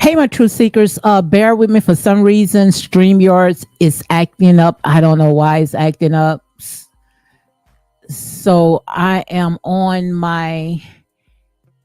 Hey, my truth seekers, bear with me. For some reason, StreamYards is acting up. I don't know why it's acting up. So I am on my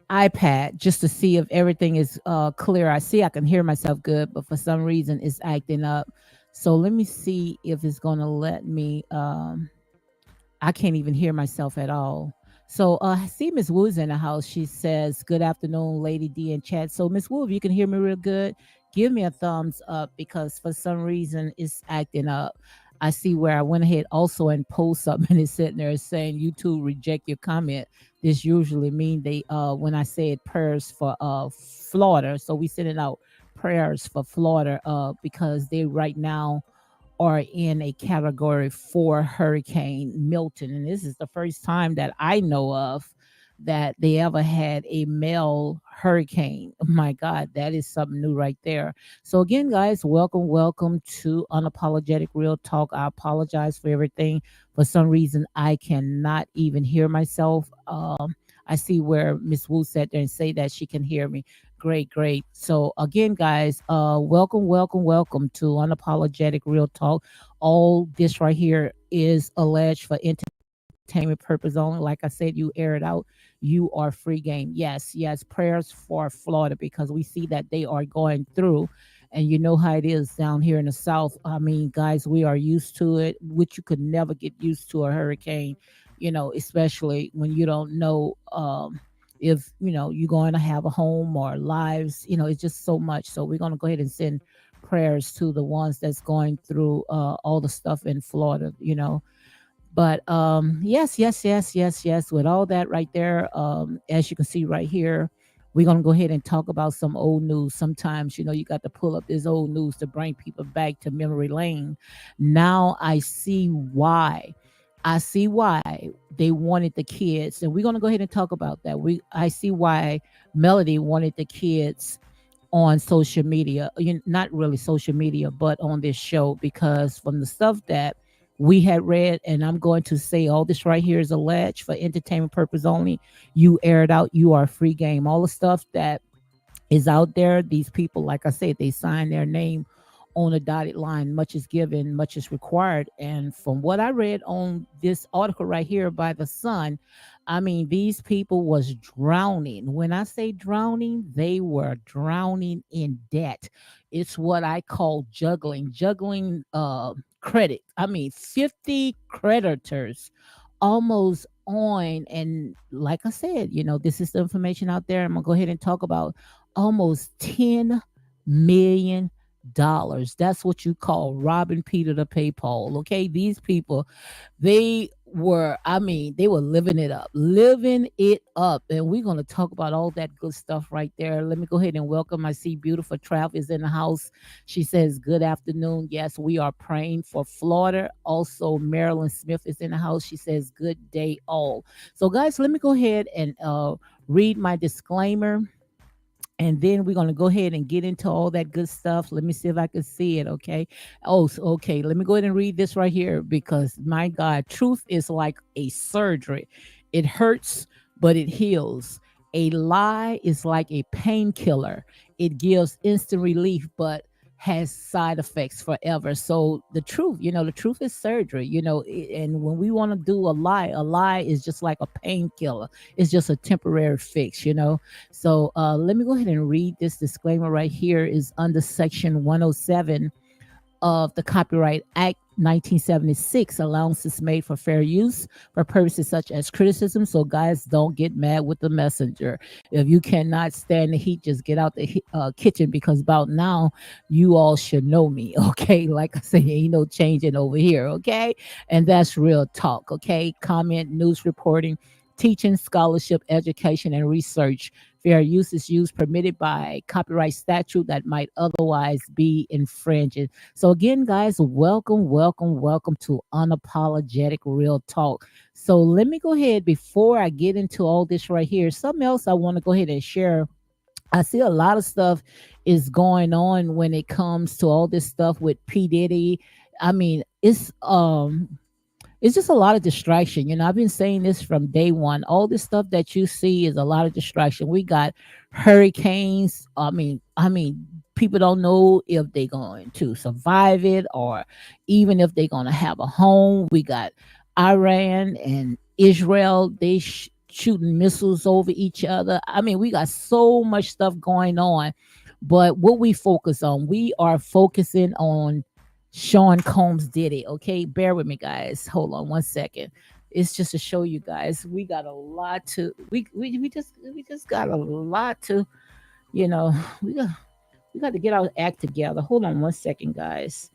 iPad just to see if everything is clear. I see I can hear myself good, but for some reason it's acting up. So let me see if it's going to let me. I can't even hear myself at all. So I see Miss Wu's in the house. She says, "Good afternoon, Lady D in chat." So Miss Wu, if you can hear me real good, give me a thumbs up because for some reason it's acting up. I see where I went ahead also and post something and it's sitting there saying YouTube reject your comment. This usually mean they when I said prayers for Florida. So we sending out prayers for Florida because they right now are in a category 4 hurricane Milton. And this is the first time that I know of that they ever had a male hurricane. Oh my God, that is something new right there. So again, guys, welcome to Unapologetic Real Talk. I apologize for everything. For some reason, I cannot even hear myself. I see where Miss Wu sat there and say that she can hear me. Great. So again, guys, welcome to Unapologetic Real Talk. All this right here is alleged for entertainment purpose only. Like I said, you air it out. You are free game. Yes. Prayers for Florida because we see that they are going through. And you know how it is down here in the South. I mean, guys, we are used to it, which you could never get used to a hurricane, especially when you don't know if you're going to have a home or lives. It's just so much. So we're going to go ahead and send prayers to the ones that's going through all the stuff in Florida. But yes, with all that right there, as you can see right here, we're going to go ahead and talk about some old news. Sometimes you got to pull up this old news to bring people back to memory lane. Now I see why they wanted the kids, and we're going to go ahead and talk about that. I see why Melody wanted the kids on social media, not really social media, but on this show, because from the stuff that we had read, and I'm going to say all this right here is alleged for entertainment purpose only. You air it out, you are free game. All the stuff that is out there, these people, like I said, they sign their name on a dotted line. Much is given, much is required. And from what I read on this article right here by the Sun, I mean, these people was drowning. When I say drowning, they were drowning in debt. It's what I call juggling credit. I mean, 50 creditors almost on. And like I said, this is the information out there I'm gonna go ahead and talk about. almost $10 million. That's what you call robbing Peter to pay Paul. Okay, these people, they were living it up. And we're going to talk about all that good stuff right there. Let me go ahead and welcome. I see beautiful Trav is in the house. She says, good afternoon. Yes, we are praying for Florida. Also, Marilyn Smith is in the house. She says, good day all. So, guys, let me go ahead and read my disclaimer, and then we're going to go ahead and get into all that good stuff. Let me see if I can see it. Okay. Okay. Let me go ahead and read this right here, because my God, truth is like a surgery. It hurts, but it heals. A lie is like a painkiller. It gives instant relief, but has side effects forever. So the truth is surgery, and when we want to do a lie is just like a painkiller. It's just a temporary fix. So let me go ahead and read this disclaimer right here. Is under section 107 of the Copyright Act 1976. Allowances made for fair use for purposes such as criticism. So, guys, don't get mad with the messenger. If you cannot stand the heat, just get out the kitchen, because about now, you all should know me. Okay. Like I say, ain't no changing over here. Okay. And that's real talk. Okay. Comment, news reporting, teaching, scholarship, education, and research. Fair use is used permitted by copyright statute that might otherwise be infringed. So again, guys, welcome, welcome, welcome to Unapologetic Real Talk. So let me go ahead, before I get into all this right here, something else I want to go ahead and share. I see a lot of stuff is going on when it comes to all this stuff with P. Diddy. I mean, it's just a lot of distraction. I've been saying this from day one. All this stuff that you see is a lot of distraction. We got hurricanes. I mean, people don't know if they're going to survive it, or even if they're going to have a home. We got Iran and Israel. They shooting missiles over each other. I mean, we got so much stuff going on. But what we focus on, we are focusing on Sean Combs did it. Okay, bear with me, guys. Hold on one second. It's just to show you guys we got a lot to we just got a lot to you know we got to get our act together. Hold on one second, guys.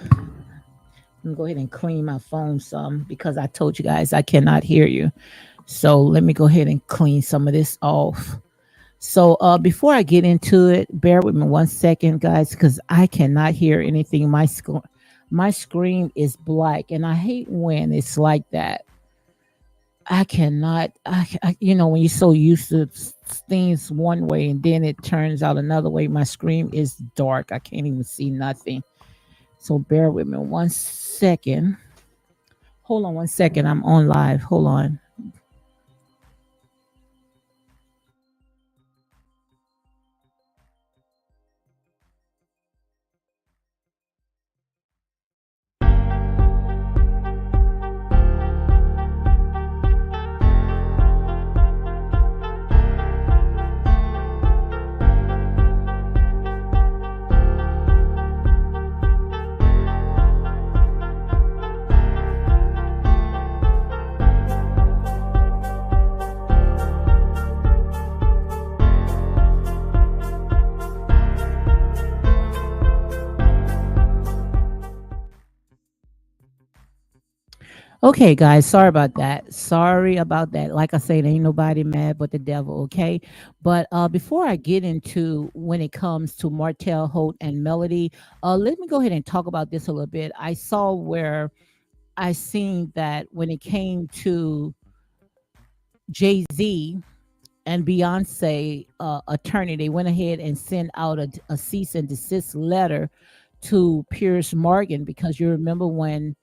Let me go ahead and clean my phone some, because I told you guys I cannot hear you. So let me go ahead and clean some of this off. So before I get into it, bear with me one second, guys, because I cannot hear anything. My screen is black, and I hate when it's like that. I cannot. When you're so used to things one way and then it turns out another way. My screen is dark. I can't even see nothing. So bear with me one second. Hold on one second. I'm on live. Hold on. Okay, guys, sorry about that. Sorry about that. Like I said, ain't nobody mad but the devil, okay? But before I get into when it comes to Martell, Holt, and Melody, let me go ahead and talk about this a little bit. I saw where I seen that when it came to Jay-Z and Beyonce attorney, they went ahead and sent out a cease and desist letter to Pierce Morgan, because you remember when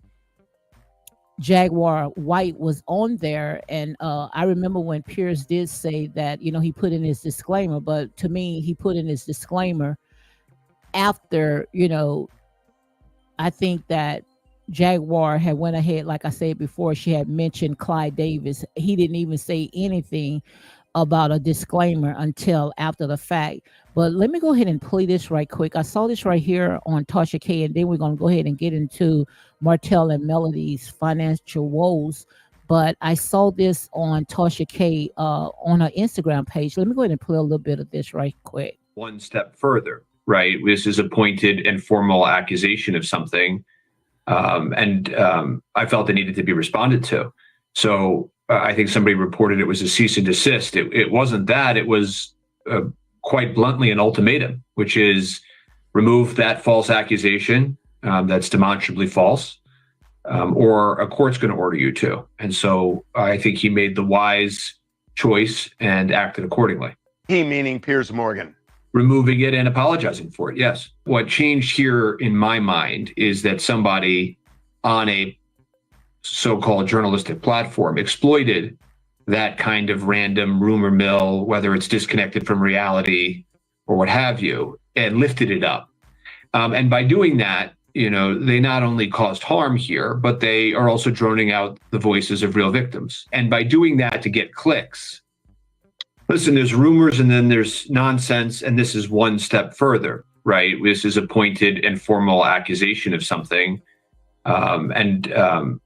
Jaguar White was on there, and I remember when Pierce did say that he put in his disclaimer, but to me he put in his disclaimer after I think that Jaguar had went ahead, like I said before, she had mentioned Clyde Davis. He didn't even say anything about a disclaimer until after the fact. But let me go ahead and play this right quick. I saw this right here on Tasha K, and then we're going to go ahead and get into Martell and Melody's financial woes. but I saw this on Tasha K on her Instagram page. Let me go ahead and play a little bit of this right quick. One step further, right? This is a pointed and formal accusation of something, and I felt it needed to be responded to. So I think somebody reported it was a cease and desist. It wasn't that. It was quite bluntly an ultimatum, which is remove that false accusation that's demonstrably false, or a court's going to order you to. And so I think he made the wise choice and acted accordingly. He meaning Piers Morgan. Removing it and apologizing for it, yes. What changed here in my mind is that somebody on a so-called journalistic platform exploited that kind of random rumor mill, whether it's disconnected from reality or what have you, and lifted it up. And by doing that, they not only caused harm here, but they are also droning out the voices of real victims. And by doing that to get clicks, listen, there's rumors and then there's nonsense, and this is one step further, right? This is a pointed and formal accusation of something, and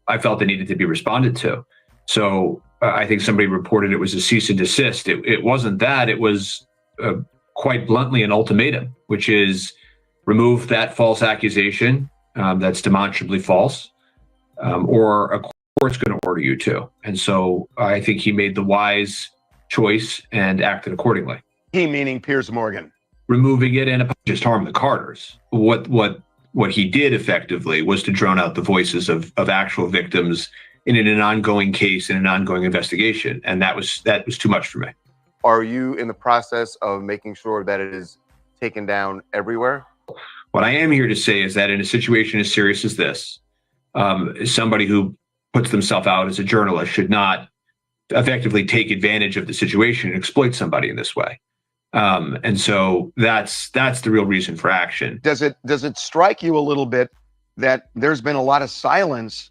I felt it needed to be responded to. So I think somebody reported it was a cease and desist. It wasn't that. It was quite bluntly an ultimatum, which is remove that false accusation that's demonstrably false, or a court's going to order you to. And so I think he made the wise choice and acted accordingly. He meaning Piers Morgan. Removing it and just harm the Carters. What he did effectively was to drown out the voices of actual victims in an ongoing case, in an ongoing investigation. And that was too much for me. Are you in the process of making sure that it is taken down everywhere? What I am here to say is that in a situation as serious as this, somebody who puts themselves out as a journalist should not effectively take advantage of the situation and exploit somebody in this way. And so that's the real reason for action. Does it strike you a little bit that there's been a lot of silence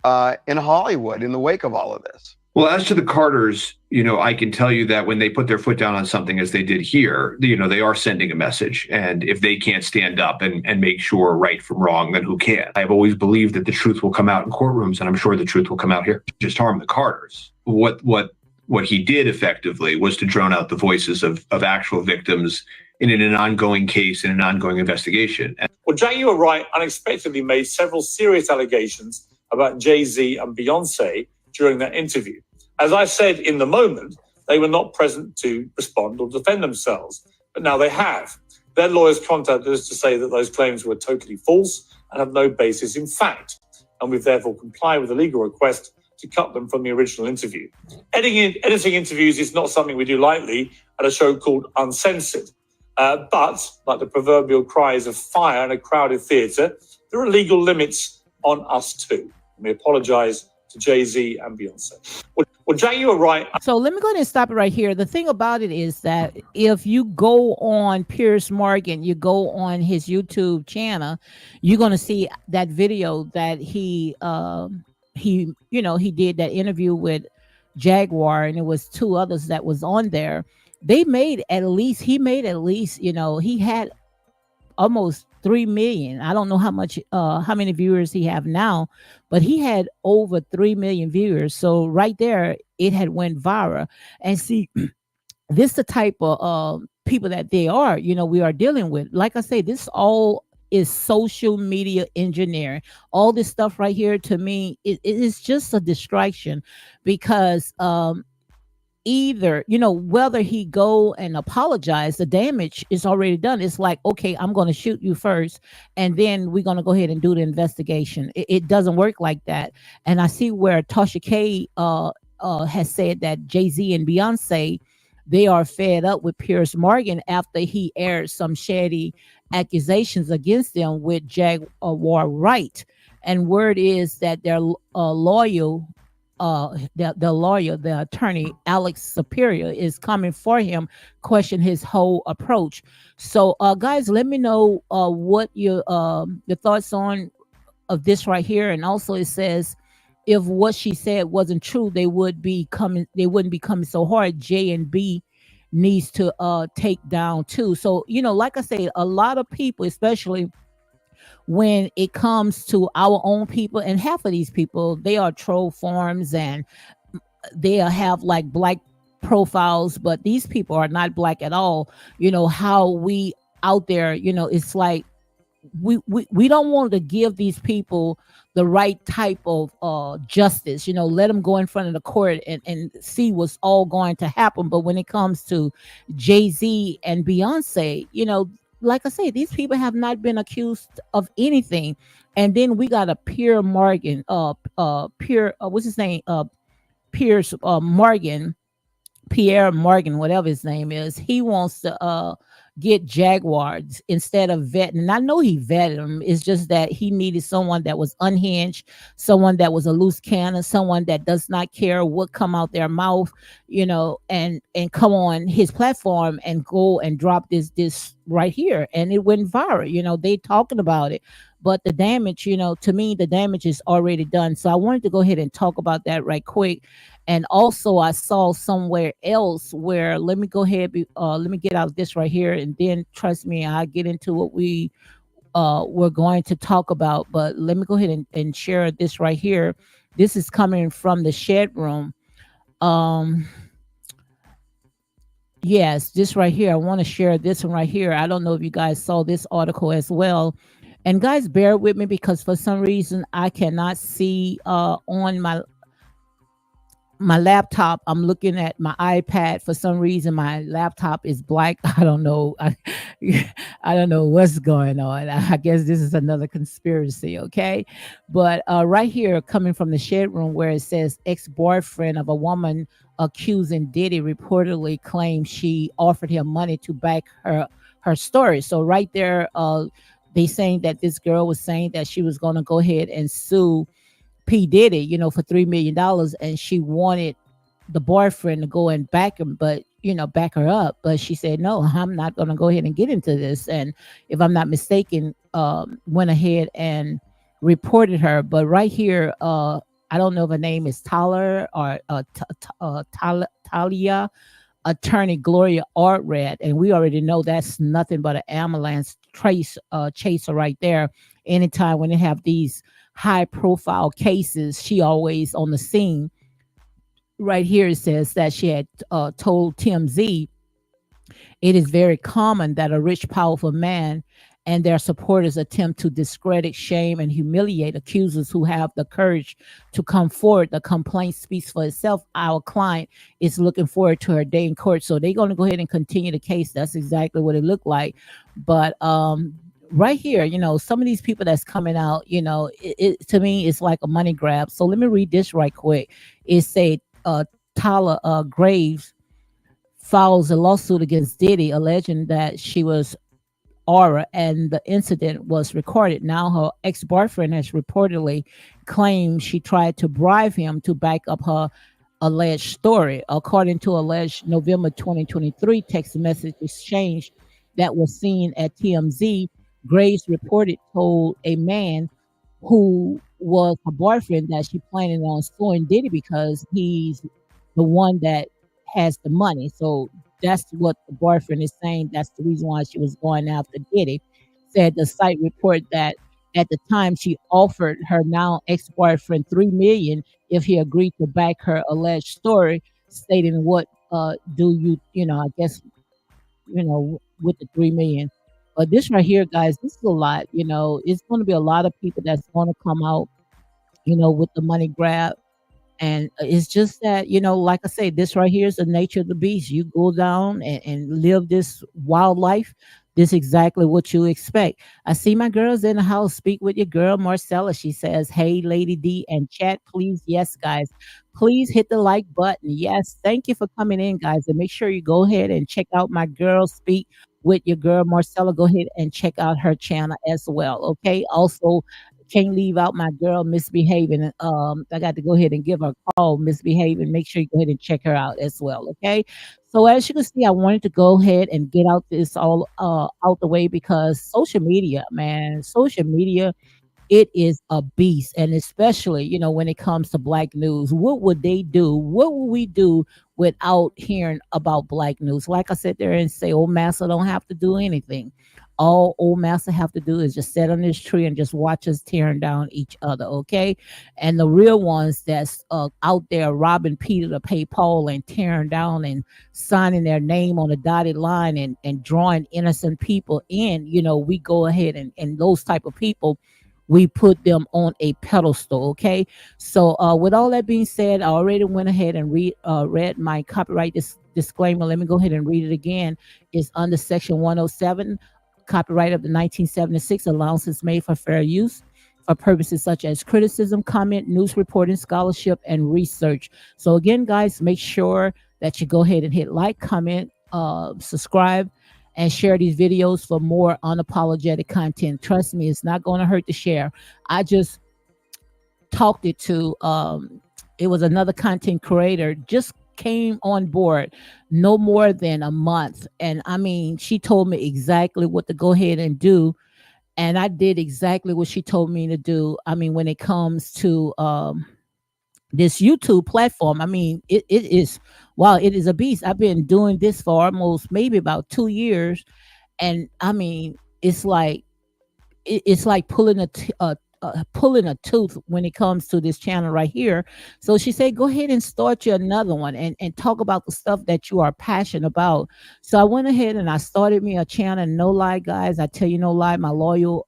in Hollywood in the wake of all of this? Well, as to the Carters, I can tell you that when they put their foot down on something as they did here, they are sending a message. And if they can't stand up and make sure right from wrong, then who can? I've always believed that the truth will come out in courtrooms, and I'm sure the truth will come out here. Just harm the Carters. What he did effectively was to drown out the voices of actual victims in an ongoing case, in an ongoing investigation. Well, Jack, you were right, unexpectedly made several serious allegations about Jay-Z and Beyonce during that interview. As I said in the moment, they were not present to respond or defend themselves, but now they have. Their lawyers contacted us to say that those claims were totally false and have no basis in fact, and we've therefore complied with the legal request to cut them from the original interview. Editing interviews is not something we do lightly at a show called Uncensored. But, like the proverbial cries of fire in a crowded theatre, there are legal limits on us too. And we apologise to Jay-Z and Beyonce. Well, Jay, you were right. So let me go ahead and stop it right here. The thing about it is that if you go on Piers Morgan, you go on his YouTube channel, you're going to see that video that he did that interview with Jaguar, and it was two others that was on there. He made at least, he had almost 3 million. I don't know how many viewers he have now, but he had over 3 million viewers. So right there, it had went viral. And see, this is the type of people that they are, we are dealing with. Like I say, this all is social media engineering. All this stuff right here, to me, it is just a distraction, because either, whether he go and apologize, the damage is already done. It's like, okay, I'm going to shoot you first, and then we're going to go ahead and do the investigation. It doesn't work like that. And I see where Tasha K has said that Jay-Z and Beyonce, they are fed up with Piers Morgan after he aired some shady accusations against them with Jaguar Wright. And word is that their the attorney, Alex Superior, is coming for him, question his whole approach. So guys, let me know what your thoughts on of this right here. And also it says, if what she said wasn't true, they wouldn't be coming so hard. J and B needs to take down too. So, like I say, a lot of people, especially when it comes to our own people, and half of these people, they are troll forms, and they'll have like black profiles, but these people are not black at all. How we out there, it's like we don't want to give these people the right type of justice. Let them go in front of the court and see what's all going to happen. But when it comes to Jay-Z and Beyonce, like I say, these people have not been accused of anything. And then we got a Pierre Morgan, Pierre, what's his name, Pierce Morgan, Pierre Morgan, whatever his name is. He wants to get Jaguars instead of vetting. And I know he vetted them. It's just that he needed someone that was unhinged, someone that was a loose cannon, someone that does not care what come out their mouth, and come on his platform and go and drop this right here. And it went viral. They talking about it. But the damage, to me, the damage is already done. So I wanted to go ahead and talk about that right quick. And also, I saw somewhere else where, let me go ahead, let me get out this right here, and then trust me, I get into what we're going to talk about. But let me go ahead and share this right here. This is coming from the Shed Room. Yes, this right here. I want to share this one right here. I don't know if you guys saw this article as well. And guys, bear with me because for some reason I cannot see on my laptop. I'm looking at my iPad. For some reason my laptop is black. I don't know. I don't know what's going on. I guess this is another conspiracy. Okay, but right here, coming from the Shed Room, where it says ex-boyfriend of a woman accusing Diddy reportedly claims she offered him money to back her story. So right there, they saying that this girl was saying that she was going to go ahead and sue P. Diddy, for $3 million, and she wanted the boyfriend to go and back him, but back her up. But she said, no, I'm not going to go ahead and get into this. And if I'm not mistaken, went ahead and reported her. But right here, I don't know if her name is Tyler or Talia, attorney Gloria Artred, and we already know that's nothing but an ambulance chaser right there. Anytime when they have these high profile cases, she always on the scene. Right here it says that she had told TMZ, it is very common that a rich, powerful man and their supporters attempt to discredit, shame, and humiliate accusers who have the courage to come forward. The complaint speaks for itself. Our client is looking forward to her day in court. So they're going to go ahead and continue the case. That's exactly what it looked like. But right here, some of these people that's coming out, to me, it's like a money grab. So let me read this right quick. It said Tyler Graves files a lawsuit against Diddy, alleging that she was Aura and the incident was recorded. Now her ex-boyfriend has reportedly claimed she tried to bribe him to back up her alleged story. According to alleged November 2023 text message exchange that was seen at TMZ, Graves reported told a man who was her boyfriend that she planning on suing Diddy because he's the one that has the money. So that's what the boyfriend is saying. That's the reason why she was going after Diddy. Said the site report that at the time she offered her now ex-boyfriend $3 million if he agreed to back her alleged story, stating what do you I guess with the $3 million. But this right here, guys, this is a lot. It's going to be a lot of people that's going to come out, with the money grab. And it's just that, like I say, this right here is the nature of the beast. You go down and live this wildlife. This is exactly what you expect. I see my girls in the house. Speak with your girl, Marcella. She says, hey, Lady D, and chat, please. Yes, guys. Please hit the like button. Yes. Thank you for coming in, guys. And make sure you go ahead and check out my girl, Speak with your girl, Marcella. Go ahead and check out her channel as well. Okay. Also, can't leave out my girl Misbehaving. I got to go ahead and give her a call, Misbehaving. Make sure you go ahead and check her out as well. Okay. So as you can see, I wanted to go ahead and get out this all out the way because social media, man, social media, it is a beast. And especially, when it comes to black news, what would they do? What would we do without hearing about black news. Like I said there and say, old Master don't have to do anything. All old Master have to do is just sit on this tree and just watch us tearing down each other, okay? And the real ones that's out there robbing Peter to pay Paul and tearing down and signing their name on a dotted line and drawing innocent people in, we go ahead and those type of people, we put them on a pedestal, okay? So with all that being said, I already went ahead and read my copyright disclaimer. Let me go ahead and read it again. It's under section 107, copyright of the 1976, allowances made for fair use for purposes such as criticism, comment, news reporting, scholarship, and research. So again, guys, make sure that you go ahead and hit like, comment, subscribe, and share these videos for more unapologetic content. Trust me, it's not going to hurt to share. I just talked it to it was another content creator, just came on board no more than a month, and I mean, she told me exactly what to go ahead and do, and I did exactly what she told me to do. I mean, when it comes to this YouTube platform, I mean, it is, wow, it is a beast. I've been doing this for almost maybe about 2 years, and I mean, it's like it's like pulling a tooth when it comes to this channel right here. So she said, go ahead and start you another one and talk about the stuff that you are passionate about. So I went ahead and I started me a channel. No lie, guys, I tell you no lie, my loyal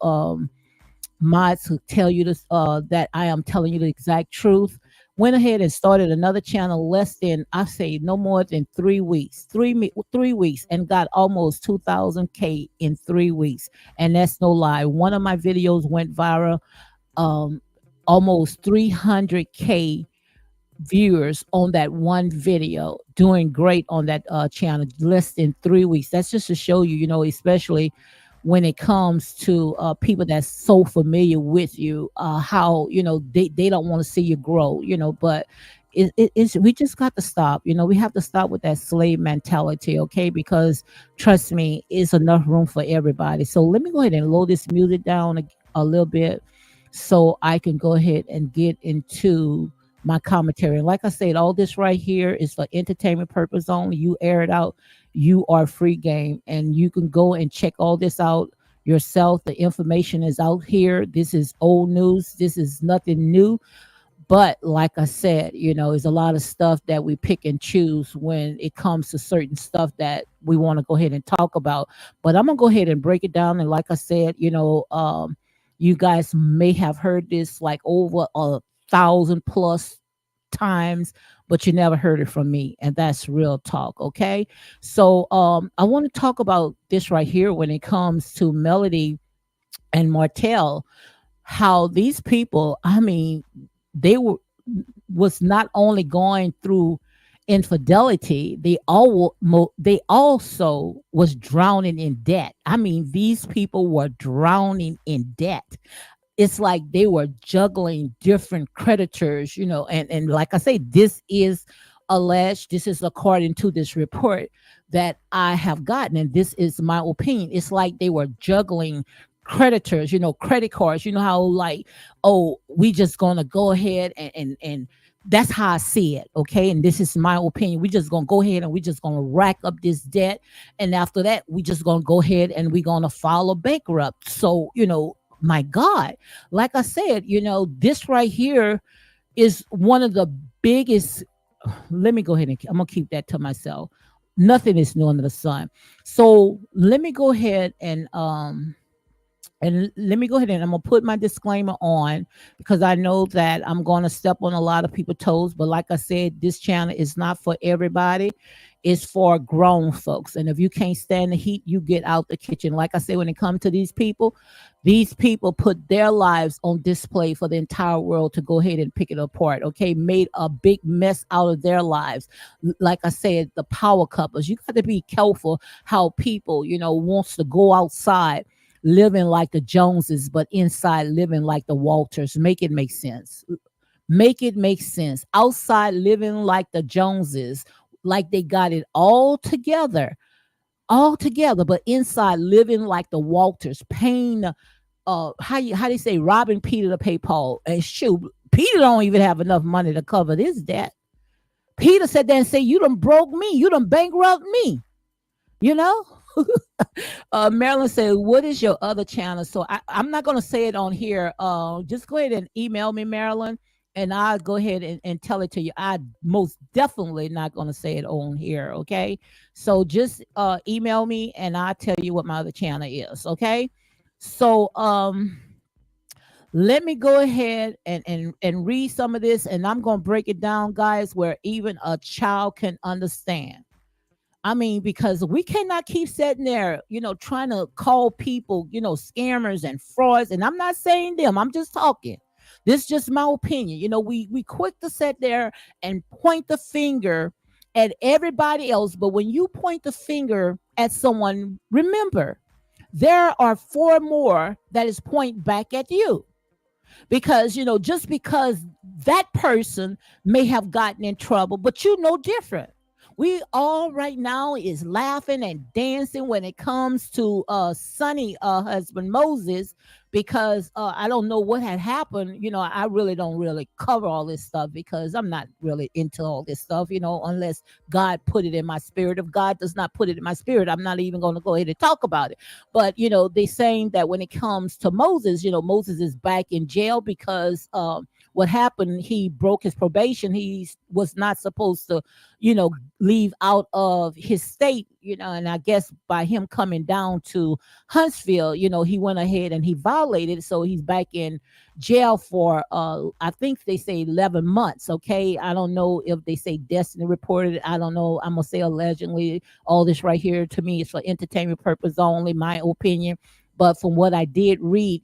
mods who tell you this, that I am telling you the exact truth. Went ahead and started another channel less than, I say, no more than 3 weeks, 3 weeks, and got almost 2,000K in 3 weeks. And that's no lie. One of my videos went viral, almost 300K viewers on that one video, doing great on that channel less than 3 weeks. That's just to show you, especially when it comes to people that's so familiar with you, how they don't want to see you grow, but it's we just got to stop. We have to stop with that slave mentality, okay? Because trust me, it's enough room for everybody. So let me go ahead and load this music down a little bit so I can go ahead and get into my commentary. And like I said, all this right here is for entertainment purpose only. You air it out, you are free game, and you can go and check all this out yourself. The information is out here. This is old news. This is nothing new. But like I said, there's a lot of stuff that we pick and choose when it comes to certain stuff that we want to go ahead and talk about. But I'm gonna go ahead and break it down. And like I said, you guys may have heard this like over 1,000 plus times, but you never heard it from me, and that's real talk, okay? So I want to talk about this right here when it comes to Melody and Martell, how these people, I mean, they was not only going through infidelity, they also was drowning in debt. I mean, these people were drowning in debt. It's like they were juggling different creditors, and like I say, this is alleged, this is according to this report that I have gotten, and this is my opinion. It's like they were juggling creditors, credit cards, how like, oh, we just gonna go ahead and that's how I see it, okay? And this is my opinion. We just gonna go ahead and we just gonna rack up this debt, and after that, we just gonna go ahead and we gonna file a bankrupt. So, my God, like I said, this right here is one of the biggest. Let me go ahead and I'm gonna keep that to myself. Nothing is new under the sun. So let me go ahead and let me go ahead and I'm gonna put my disclaimer on, because I know that I'm gonna step on a lot of people's toes. But like I said, this channel is not for everybody. It's for grown folks. And if you can't stand the heat, you get out the kitchen. Like I said, when it comes to these people put their lives on display for the entire world to go ahead and pick it apart. Okay, made a big mess out of their lives. Like I said, the power couples. You got to be careful how people, wants to go outside living like the Joneses, but inside living like the Walters. Make it make sense. Make it make sense. Outside living like the Joneses, like they got it all together, but inside living like the Walters, paying how they say robbing Peter to pay Paul. And shoot, Peter don't even have enough money to cover this debt. Peter sat there and say, you done broke me, you done bankrupt me, you know. Marilyn said, what is your other channel? So I'm not going to say it on here. Just go ahead and email me, Marilyn, and I'll go ahead and tell it to you. I most definitely not going to say it on here. Okay. So just email me and I'll tell you what my other channel is. Okay. So let me go ahead and read some of this, and I'm going to break it down, guys, where even a child can understand. I mean, because we cannot keep sitting there, trying to call people, scammers and frauds. And I'm not saying them. I'm just talking. This is just my opinion. We quick to sit there and point the finger at everybody else. But when you point the finger at someone, remember, there are 4 more that is point back at you. Because, just because that person may have gotten in trouble, but different. We all right now is laughing and dancing when it comes to Sonny husband Moses, because I don't know what had happened. I really don't really cover all this stuff because I'm not really into all this stuff, unless God put it in my spirit. If God does not put it in my spirit, I'm not even going to go ahead and talk about it. But they saying that when it comes to Moses, Moses is back in jail because what happened, he broke his probation. He was not supposed to leave out of his state, and I guess by him coming down to Huntsville, he went ahead and he violated it. So he's back in jail for I think they say 11 months. Okay, I don't know if they say Destiny reported it. I don't know. I'm gonna say allegedly. All this right here to me is for entertainment purpose only, my opinion. But from what I did read,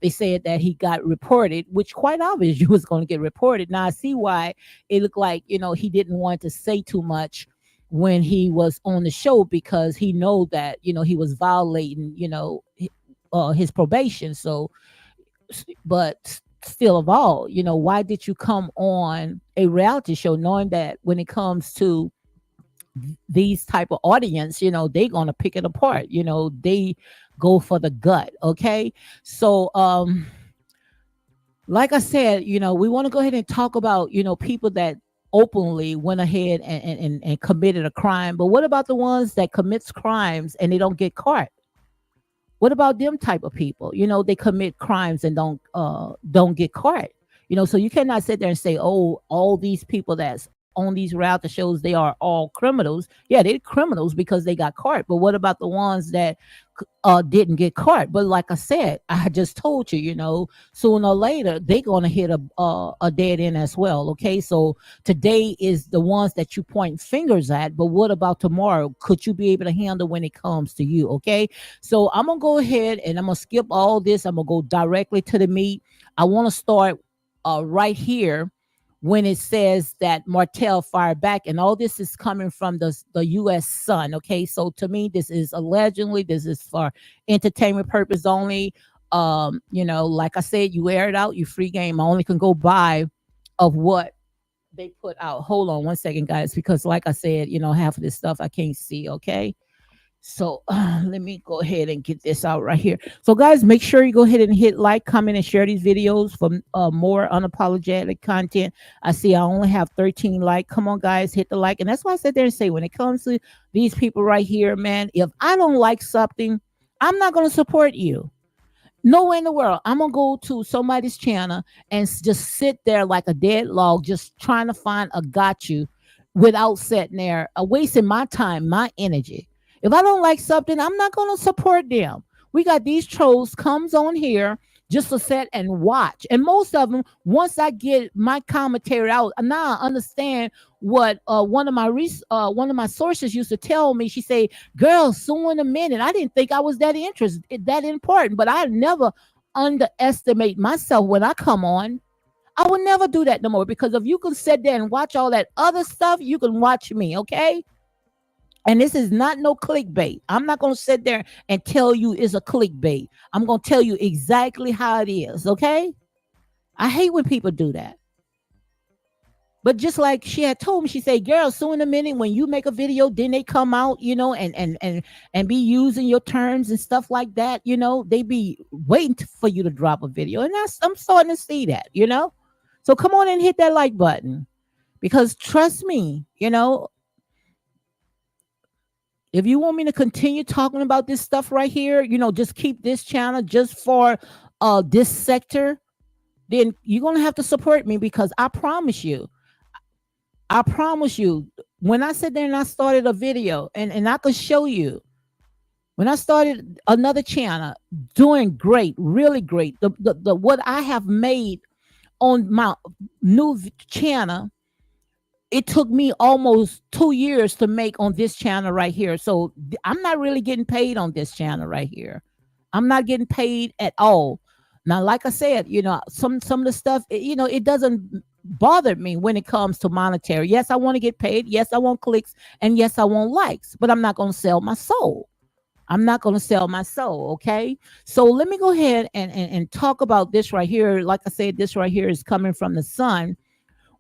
they said that he got reported, which quite obvious you was going to get reported. Now I see why it looked like, he didn't want to say too much when he was on the show, because he know that, he was violating, his probation. So, but still of all, why did you come on a reality show knowing that when it comes to these type of audience, they gonna pick it apart, they go for the gut. Okay, so like I said, we want to go ahead and talk about people that openly went ahead and committed a crime. But what about the ones that commits crimes and they don't get caught? What about them type of people? They commit crimes and don't get caught. So you cannot sit there and say, oh, all these people that's on these reality shows, they are all criminals. Yeah, they're criminals because they got caught. But what about the ones that didn't get caught? But like I said, I just told you, sooner or later they're gonna hit a dead end as well. Okay, so today is the ones that you point fingers at, but what about tomorrow? Could you be able to handle when it comes to you? Okay, so I'm gonna go ahead and I'm gonna skip all this. I'm gonna go directly to the meat. I want to start right here when it says that Martell fired back, and all this is coming from the U.S. Sun. Okay, so to me, this is allegedly, this is for entertainment purpose only. Like I said, you air it out, you free game. I only can go by of what they put out. Hold on one second, guys, because like I said, half of this stuff I can't see. Okay. So let me go ahead and get this out right here. So guys, make sure you go ahead and hit like, comment, and share these videos for more unapologetic content. I see I only have 13 likes. Come on, guys, hit the like. And that's why I sit there and say, when it comes to these people right here, man, if I don't like something, I'm not going to support you. Nowhere in the world. I'm going to go to somebody's channel and just sit there like a dead log, just trying to find a got you without sitting there, wasting my time, my energy. If I don't like something, I'm not going to support them. We got these trolls comes on here just to sit and watch. And most of them, once I get my commentary out, now I understand what one of my sources used to tell me. She say, girl, soon in a minute. I didn't think I was that that important, but I never underestimate myself when I come on. I will never do that no more, because if you can sit there and watch all that other stuff, you can watch me, okay? And this is not no clickbait. I'm not going to sit there and tell you it's a clickbait. I'm going to tell you exactly how it is, okay? I hate when people do that. But just like she had told me, she said, girl, soon in a minute when you make a video, then they come out, and be using your terms and stuff like that, they be waiting for you to drop a video. And I'm starting to see that, So come on and hit that like button. Because trust me, if you want me to continue talking about this stuff right here, just keep this channel just for this sector, then you're gonna have to support me, because I promise you, when I sit there and I started a video, and I could show you when I started another channel doing great, really great, the what I have made on my new channel, it took me almost 2 years to make on this channel right here. So I'm not really getting paid on this channel right here. I'm not getting paid at all. Now, like I said, some of the stuff, it doesn't bother me when it comes to monetary. Yes, I want to get paid. Yes, I want clicks, and yes, I want likes, but I'm not going to sell my soul. I'm not going to sell my soul. Okay. So let me go ahead and talk about this right here. Like I said, this right here is coming from the Sun,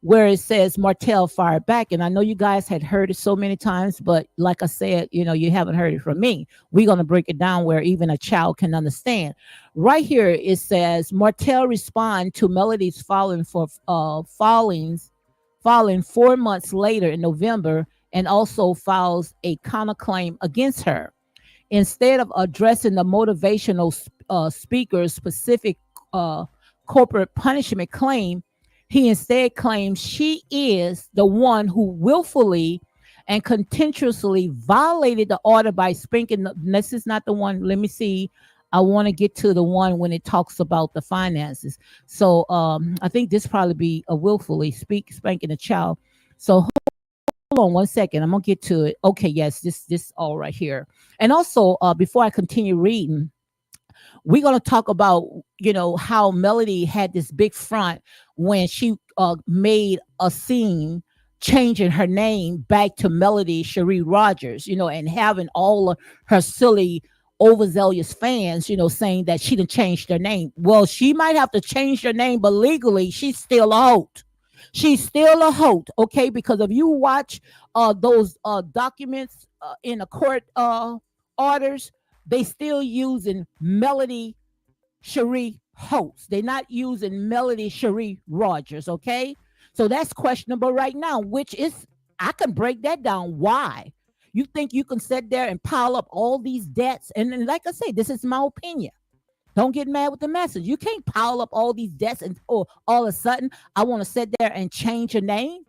where it says Martell fired back. And I know you guys had heard it so many times, but like I said, you haven't heard it from me. We're going to break it down where even a child can understand. Right here, it says Martell respond to Melody's falling 4 months later in November, and also files a counterclaim against her. Instead of addressing the motivational speaker's specific corporate punishment claim, he instead claims she is the one who willfully and contemptuously violated the order by spanking. This is not the one. Let me see. I want to get to the one when it talks about the finances. So I think this probably be a willfully spanking a child. So hold on one second. I'm gonna get to it. Okay, yes, this all right here. And also, before I continue reading, we're going to talk about how Melody had this big front when she made a scene changing her name back to Melody Cherie Rogers, and having all of her silly overzealous fans, saying that she didn't change their name. Well, she might have to change her name, but legally she's still a Holt. She's still a Holt, okay? Because if you watch those documents in the court orders, they still using Melody Cherie Holt. They're not using Melody Cherie Rogers, okay? So that's questionable right now, which is, I can break that down. Why? You think you can sit there and pile up all these debts? And like I say, this is my opinion. Don't get mad with the message. You can't pile up all these debts and all of a sudden I want to sit there and change your name.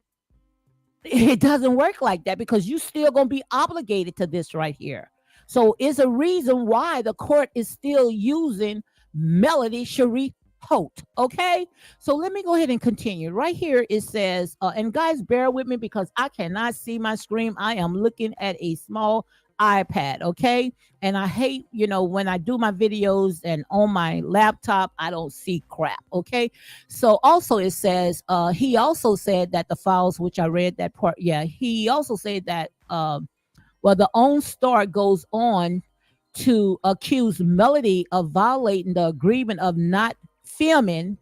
It doesn't work like that, because you still going to be obligated to this right here. So it's a reason why the court is still using Melody Cherie Holt. Okay. So let me go ahead and continue. Right here it says, and guys, bear with me because I cannot see my screen. I am looking at a small iPad. Okay. And I hate, when I do my videos and on my laptop, I don't see crap. Okay. So also it says, he also said that the files, which I read that part. Yeah. He also said that, the OWN star goes on to accuse Melody of violating the agreement of not filming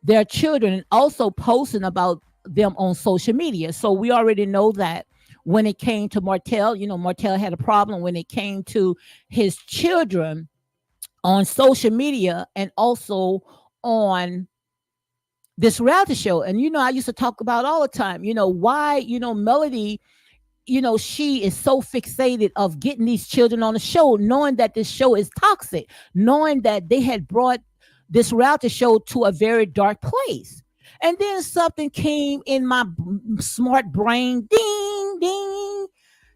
their children and also posting about them on social media. So we already know that when it came to Martell, Martell had a problem when it came to his children on social media and also on this reality show. And, I used to talk about all the time, why, Melody, she is so fixated of getting these children on the show, knowing that this show is toxic, knowing that they had brought this reality show to a very dark place. And then something came in my smart brain, ding, ding.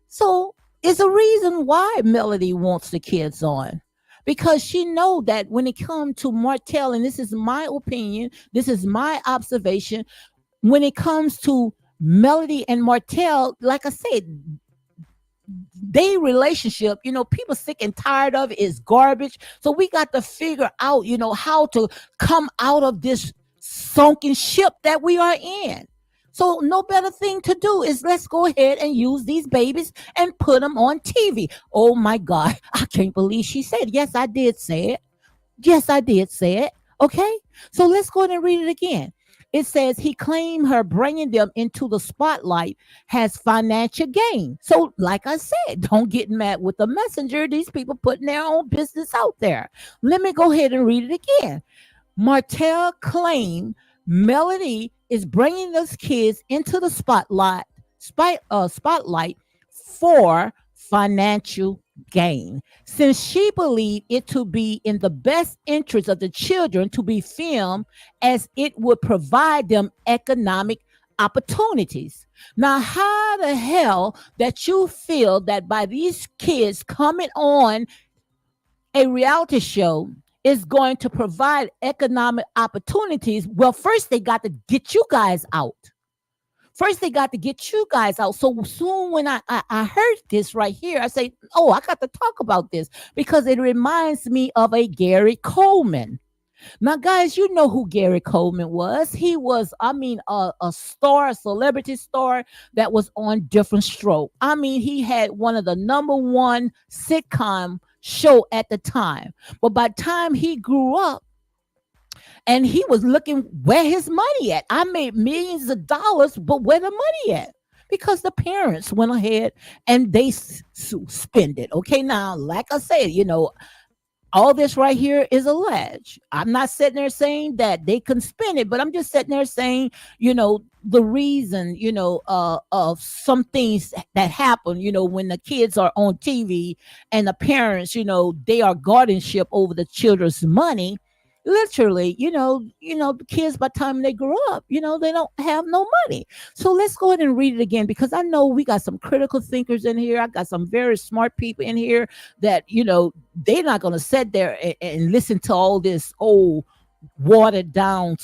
So it's a reason why Melody wants the kids on, because she know that when it comes to Martell, and this is my opinion, this is my observation, when it comes to Melody and Martell, like I said, their relationship, people sick and tired of it, is garbage. So we got to figure out, how to come out of this sunken ship that we are in. So no better thing to do is let's go ahead and use these babies and put them on TV. Oh my God, I can't believe she said, yes, I did say it. Yes, I did say it. Okay, so let's go ahead and read it again. It says he claimed her bringing them into the spotlight has financial gain. So like I said, don't get mad with the messenger. These people putting their own business out there. Let me go ahead and read it again. Martell claimed Melody is bringing those kids into the spotlight for financial gain, since she believed it to be in the best interest of the children to be filmed, as it would provide them economic opportunities. Now, how the hell that you feel that by these kids coming on a reality show is going to provide economic opportunities? Well, first they got to get you guys out. First, they got to get you guys out. So soon when I heard this right here, I say, oh, I got to talk about this because it reminds me of a Gary Coleman. Now, guys, you know who Gary Coleman was. He was, a star, a celebrity star that was on Different Stroke. I mean, he had one of the number one sitcom show at the time. But by the time he grew up, and he was looking where his money at. I made millions of dollars, but where the money at? Because the parents went ahead and they spend it. Okay, now, like I said, all this right here is alleged. I'm not sitting there saying that they can spend it, but I'm just sitting there saying, the reason, of some things that happen, when the kids are on TV and the parents, they are guardianship over the children's money. Literally, the kids, by the time they grow up, they don't have no money. So let's go ahead and read it again, because I know we got some critical thinkers in here. I got some very smart people in here that, they're not going to sit there and listen to all this old watered down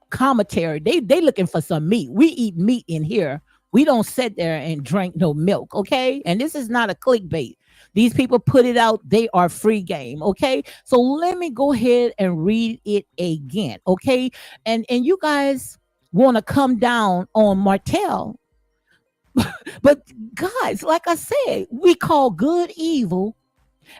commentary. They looking for some meat. We eat meat in here. We don't sit there and drink no milk. Okay. And this is not a clickbait. These people put it out. They are free game. Okay. So let me go ahead and read it again. Okay. And you guys want to come down on Martell. But guys, like I said, we call good evil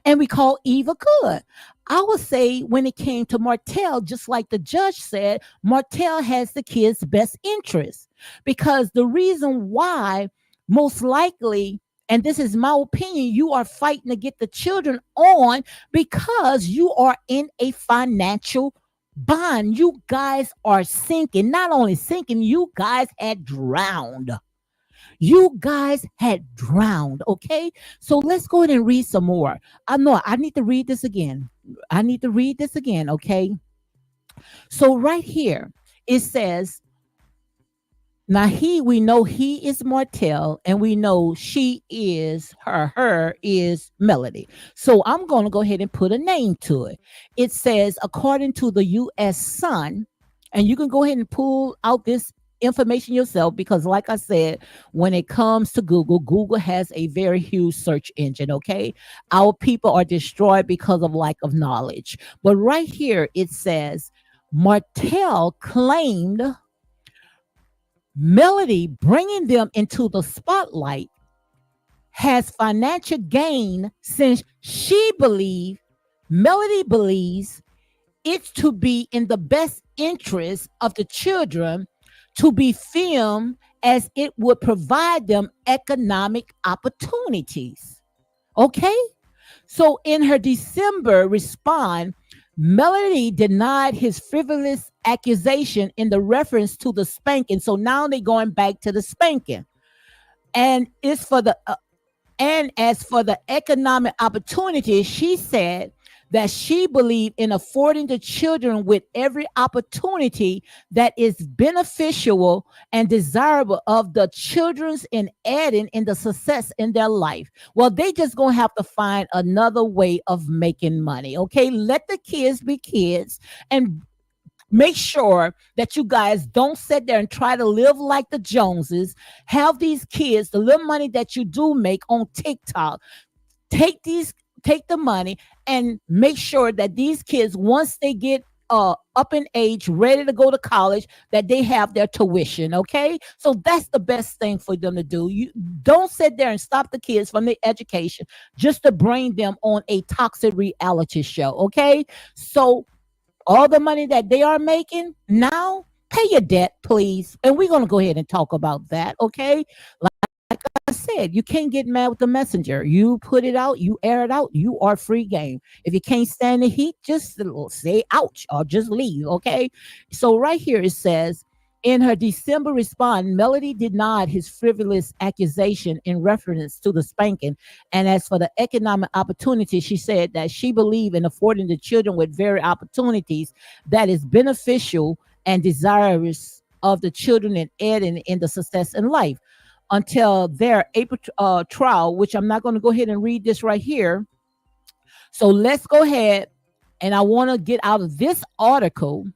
and we call evil good. I would say when it came to Martell, just like the judge said, Martell has the kids' best interest, because the reason why, most likely, and this is my opinion, you are fighting to get the children on because you are in a financial bond. You guys are sinking. Not only sinking, you guys had drowned. You guys had drowned. Okay. So let's go ahead and read some more. I know I need to read this again. Okay. So right here, it says, now we know he is Martell, and we know she is her is Melody. So I'm going to go ahead and put a name to it. It says, according to the U.S. Sun, and you can go ahead and pull out this information yourself, because like I said, when it comes to Google has a very huge search engine. Okay. Our people are destroyed because of lack of knowledge. But right here, it says, Martell claimed Melody bringing them into the spotlight has financial gain, since Melody believes it's to be in the best interest of the children to be filmed, as it would provide them economic opportunities. Okay? So in her December response, Melody denied his frivolous accusation in the reference to the spanking. So now they're going back to the spanking. And it's for the and as for the economic opportunity, she said that she believed in affording the children with every opportunity that is beneficial and desirable of the children's in adding in the success in their life. Well, they just gonna have to find another way of making money. Okay, let the kids be kids, and make sure that you guys don't sit there and try to live like the Joneses. Have these kids, the little money that you do make on TikTok, take the money and make sure that these kids, once they get up in age, ready to go to college, that they have their tuition. Okay, so that's the best thing for them to do. You don't sit there and stop the kids from their education just to bring them on a toxic reality show. Okay, so all the money that they are making now, pay your debt, please. And we're going to go ahead and talk about that. Okay, like I said, you can't get mad with the messenger. You put it out, you air it out, you are free game. If you can't stand the heat, just say ouch or just leave. Okay. So right here it says, In her December response, Melody denied his frivolous accusation in reference to the spanking. And as for the economic opportunity, she said that she believed in affording the children with varied opportunities that is beneficial and desirous of the children and aiding in the success in life. Until their April trial, which I'm not going to go ahead and read this right here. So let's go ahead, and I want to get out of this article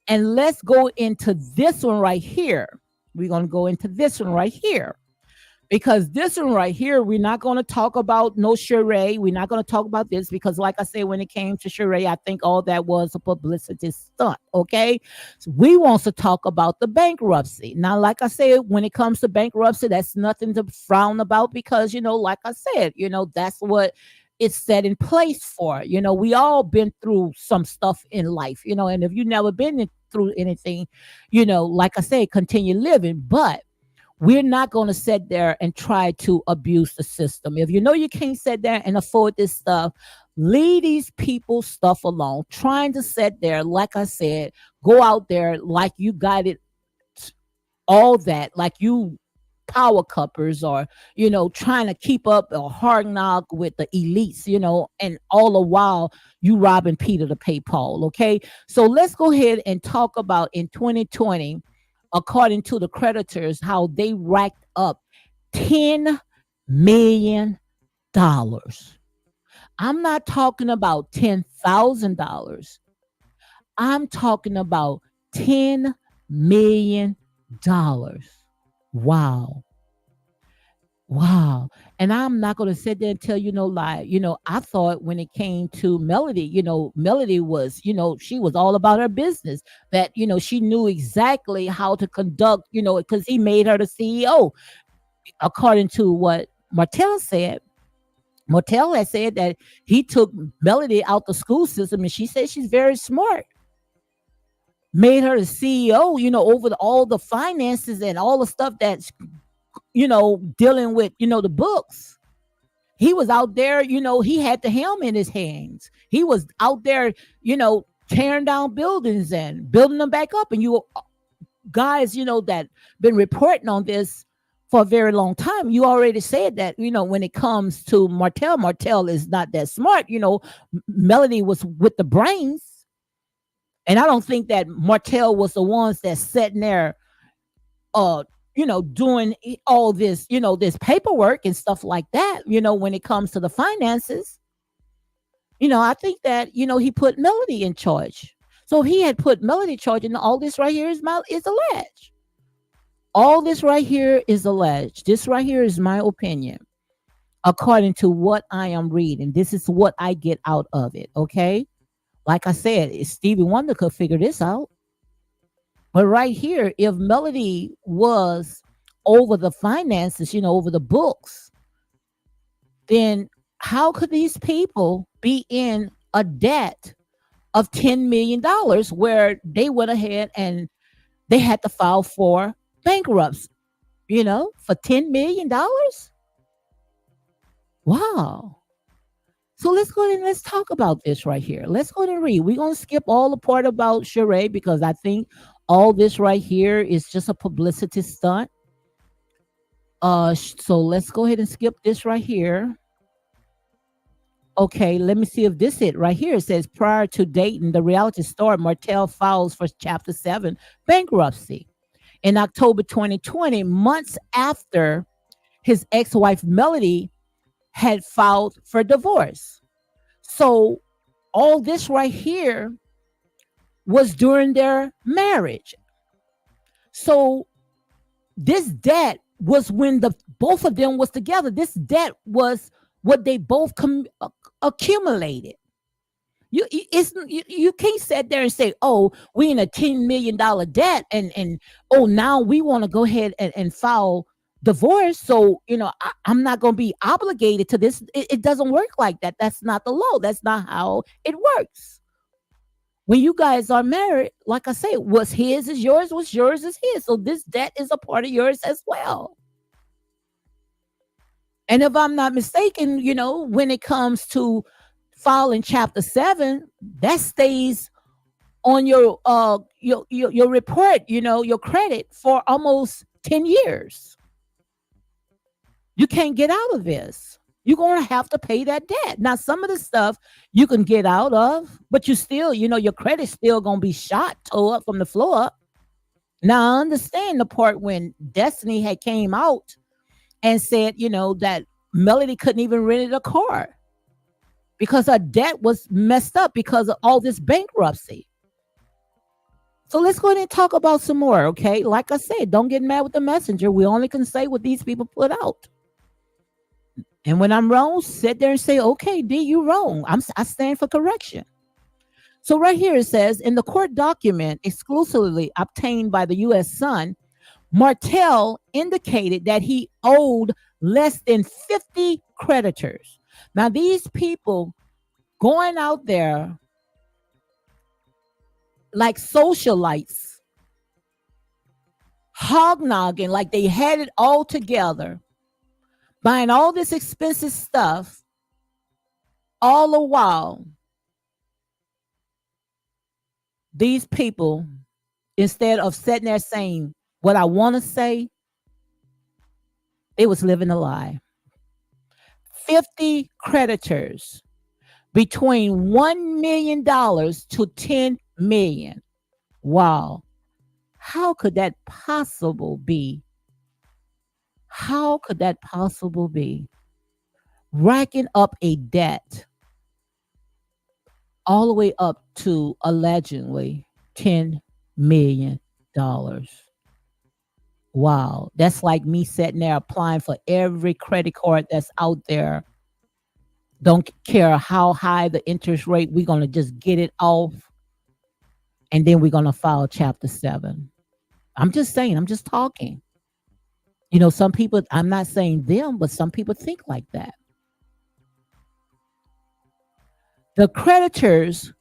and let's go into this one right here. We're going to go into this one right here. Because this one right here, we're not going to talk about no charade. We're not going to talk about this because, like I said, when it came to charade, I think all that was a publicity stunt. Okay. So we want to talk about the bankruptcy. Now, like I said, when it comes to bankruptcy, that's nothing to frown about because, like I said, that's what it's set in place for. We all been through some stuff in life, and if you've never been through anything, like I say, continue living. But we're not going to sit there and try to abuse the system. If you know you can't sit there and afford this stuff, leave these people stuff alone. Trying to sit there, like I said, go out there like you got it, all that, like you power cuppers or, trying to keep up a hard knock with the elites, and all the while you robbing Peter to pay Paul. Okay. So let's go ahead and talk about in 2020, according to the creditors, how they racked up $10 million. I'm not talking about $10,000. I'm talking about $10 million. Wow. Wow. And I'm not going to sit there and tell you no lie. I thought when it came to Melody, Melody was, she was all about her business, that, she knew exactly how to conduct, because he made her the CEO. According to what Martell said, Martell had said that he took Melody out the school system and she said she's very smart. Made her the CEO, over all the finances and all the stuff that's dealing with, the books. He was out there, he had the helm in his hands. He was out there, tearing down buildings and building them back up. And you guys, that been reporting on this for a very long time, you already said that, when it comes to Martell is not that smart. Melody was with the brains. And I don't think that Martell was the ones that sitting there, doing all this, this paperwork and stuff like that, when it comes to the finances. I think that, he put Melody in charge. So if he had put Melody in charge, and all this right here is alleged. All this right here is alleged. This right here is my opinion. According to what I am reading, this is what I get out of it. Okay. Like I said, Stevie Wonder could figure this out. But right here, if Melody was over the finances, over the books, then how could these people be in a debt of $10 million where they went ahead and they had to file for bankruptcy, for $10 million? Wow. So let's go ahead and let's talk about this right here. Let's go ahead and read. We're going to skip all the part about charade because I think all this right here is just a publicity stunt. So let's go ahead and skip this right here. Okay, let me see if this it right here. It says prior to dating the reality star, Martell files for Chapter 7 bankruptcy. In October 2020, months after his ex-wife Melody had filed for divorce. So all this right here was during their marriage. So this debt was when the both of them was together. This debt was what they both accumulated. You can't sit there and say, oh, we in a $10 million debt and oh, now we want to go ahead and file divorce. So, I'm not going to be obligated to this. It doesn't work like that. That's not the law. That's not how it works. When you guys are married, like I say, what's his is yours, what's yours is his. So this debt is a part of yours as well. And if I'm not mistaken, when it comes to filing Chapter 7, that stays on your report, your credit for almost 10 years. You can't get out of this. You're going to have to pay that debt. Now, some of the stuff you can get out of, but you still, your credit's still going to be shot, tore up from the floor up. Now, I understand the part when Destiny had came out and said, that Melody couldn't even rent a car because her debt was messed up because of all this bankruptcy. So let's go ahead and talk about some more, okay? Like I said, don't get mad with the messenger. We only can say what these people put out. And when I'm wrong, sit there and say, okay, D, you wrong. I stand for correction. So right here it says, in the court document exclusively obtained by the U.S. Sun, Martell indicated that he owed less than 50 creditors. Now, these people going out there like socialites, hog-nogging like they had it all together, buying all this expensive stuff, all the while these people, instead of sitting there saying what I want to say, they was living a lie. 50 creditors between $1 million to $10 million. Wow. How could that possible be? How could that possible be? Racking up a debt all the way up to allegedly $10 million. Wow. That's like me sitting there applying for every credit card that's out there. Don't care how high the interest rate, we're going to just get it off. And then we're going to file Chapter 7. I'm just saying, I'm just talking. Some people, I'm not saying them, but some people think like that. The creditors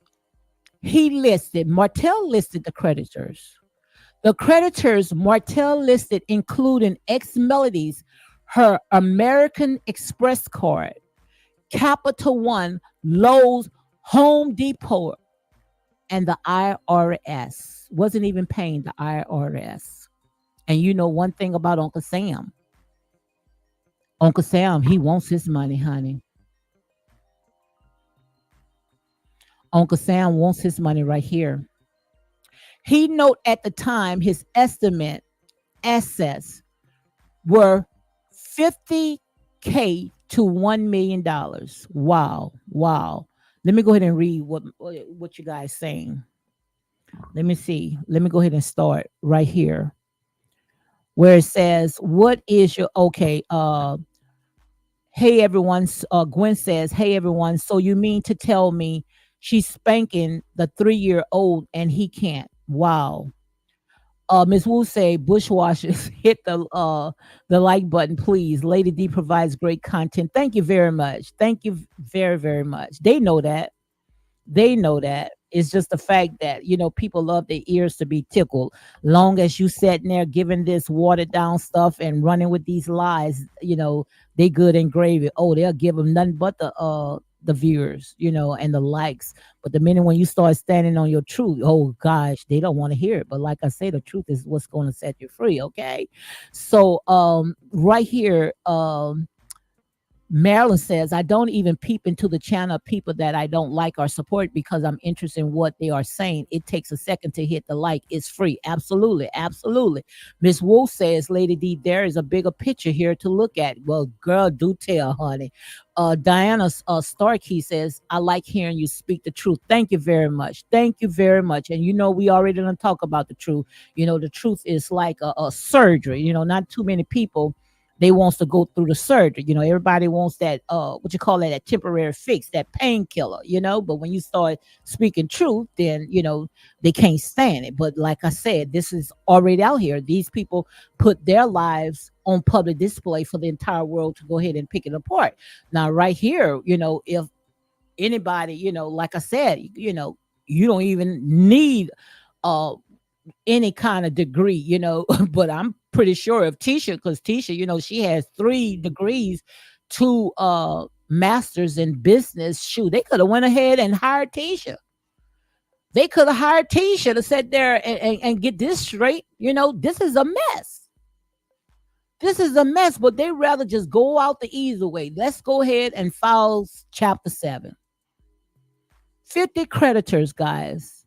Martell listed the creditors. The creditors Martell listed including ex-Melody's, her American Express card, Capital One, Lowe's, Home Depot, and the IRS. Wasn't even paying the IRS. And one thing about Uncle Sam. Uncle Sam, he wants his money, honey. Uncle Sam wants his money right here. He noted at the time his estimate assets were $50K to $1 million. Wow. Let me go ahead and read what you guys saying. Let me see. Let me go ahead and start right here, where it says, what is your, okay, hey everyone, Gwen says, hey everyone, so you mean to tell me she's spanking the 3-year-old and he can't? Wow. Ms. Wu say, bushwashers, hit the like button, please. Lady D provides great content. Thank you very much. Thank you very, very much. They know that. It's just the fact that people love their ears to be tickled. Long as you sitting there giving this watered down stuff and running with these lies, they good and gravy. Oh, they'll give them nothing but the viewers, and the likes. But the minute when you start standing on your truth, oh gosh, they don't want to hear it. But like I say, the truth is what's going to set you free. Okay. So right here, Marilyn says, I don't even peep into the channel of people that I don't like or support because I'm interested in what they are saying. It takes a second to hit the like. It's free. Absolutely. Miss Wolf says, Lady D, there is a bigger picture here to look at. Well, girl, do tell, honey. Diana Starkey says, I like hearing you speak the truth. Thank you very much. And we already done talk about the truth. The truth is like a surgery. Not too many people they wants to go through the surgery. Everybody wants that, that temporary fix, that painkiller, but when you start speaking truth, then, they can't stand it. But like I said, this is already out here. These people put their lives on public display for the entire world to go ahead and pick it apart. Now, right here, if anybody, like I said, you don't even need, any kind of degree, but I'm pretty sure of Tisha, because Tisha, she has 3 degrees, 2 masters in business. Shoot, they could have went ahead and hired Tisha. They could have hired Tisha to sit there and get this straight. You know, this is a mess. This is a mess, but they rather just go out the easy way. Let's go ahead and file chapter 7. 50 creditors, guys,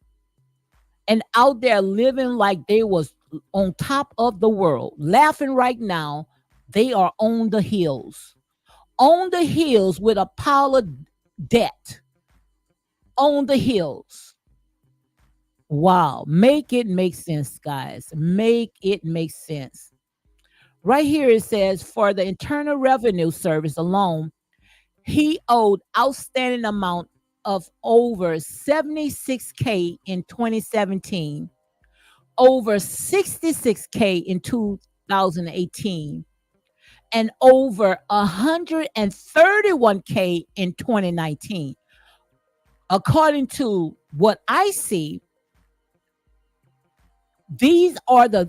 and out there living like they was on top of the world, laughing right now. They are on the hills with a pile of debt on the hills. Wow, make it make sense, guys. Make it make sense. Right here it says, for the Internal Revenue Service alone, he owed outstanding amount of over 76K in 2017, over 66K in 2018, and over 131K in 2019. According to what I see, these are the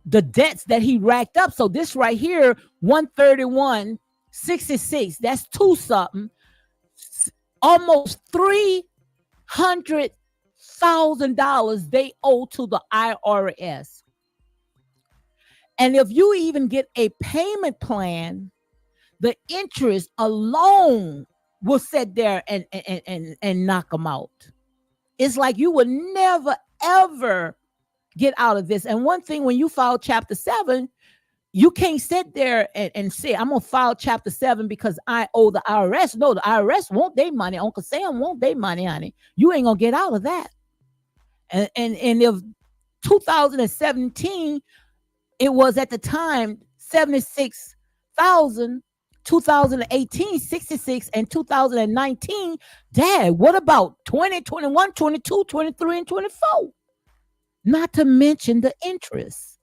debts that he racked up. So this right here, 131.66, that's two something, almost $300,000 they owe to the IRS. And if you even get a payment plan, the interest alone will sit there and knock them out. It's like you would never ever get out of this. And one thing, when you file chapter 7, you can't sit there and say, I'm gonna file chapter 7 because I owe the IRS. No, the IRS want their money. Uncle Sam want their money, honey. You ain't gonna get out of that. And if 2017, it was at the time 76,000, 2018 66, and 2019. Dad, what about 20, 21, 22, 23, and 24? Not to mention the interest.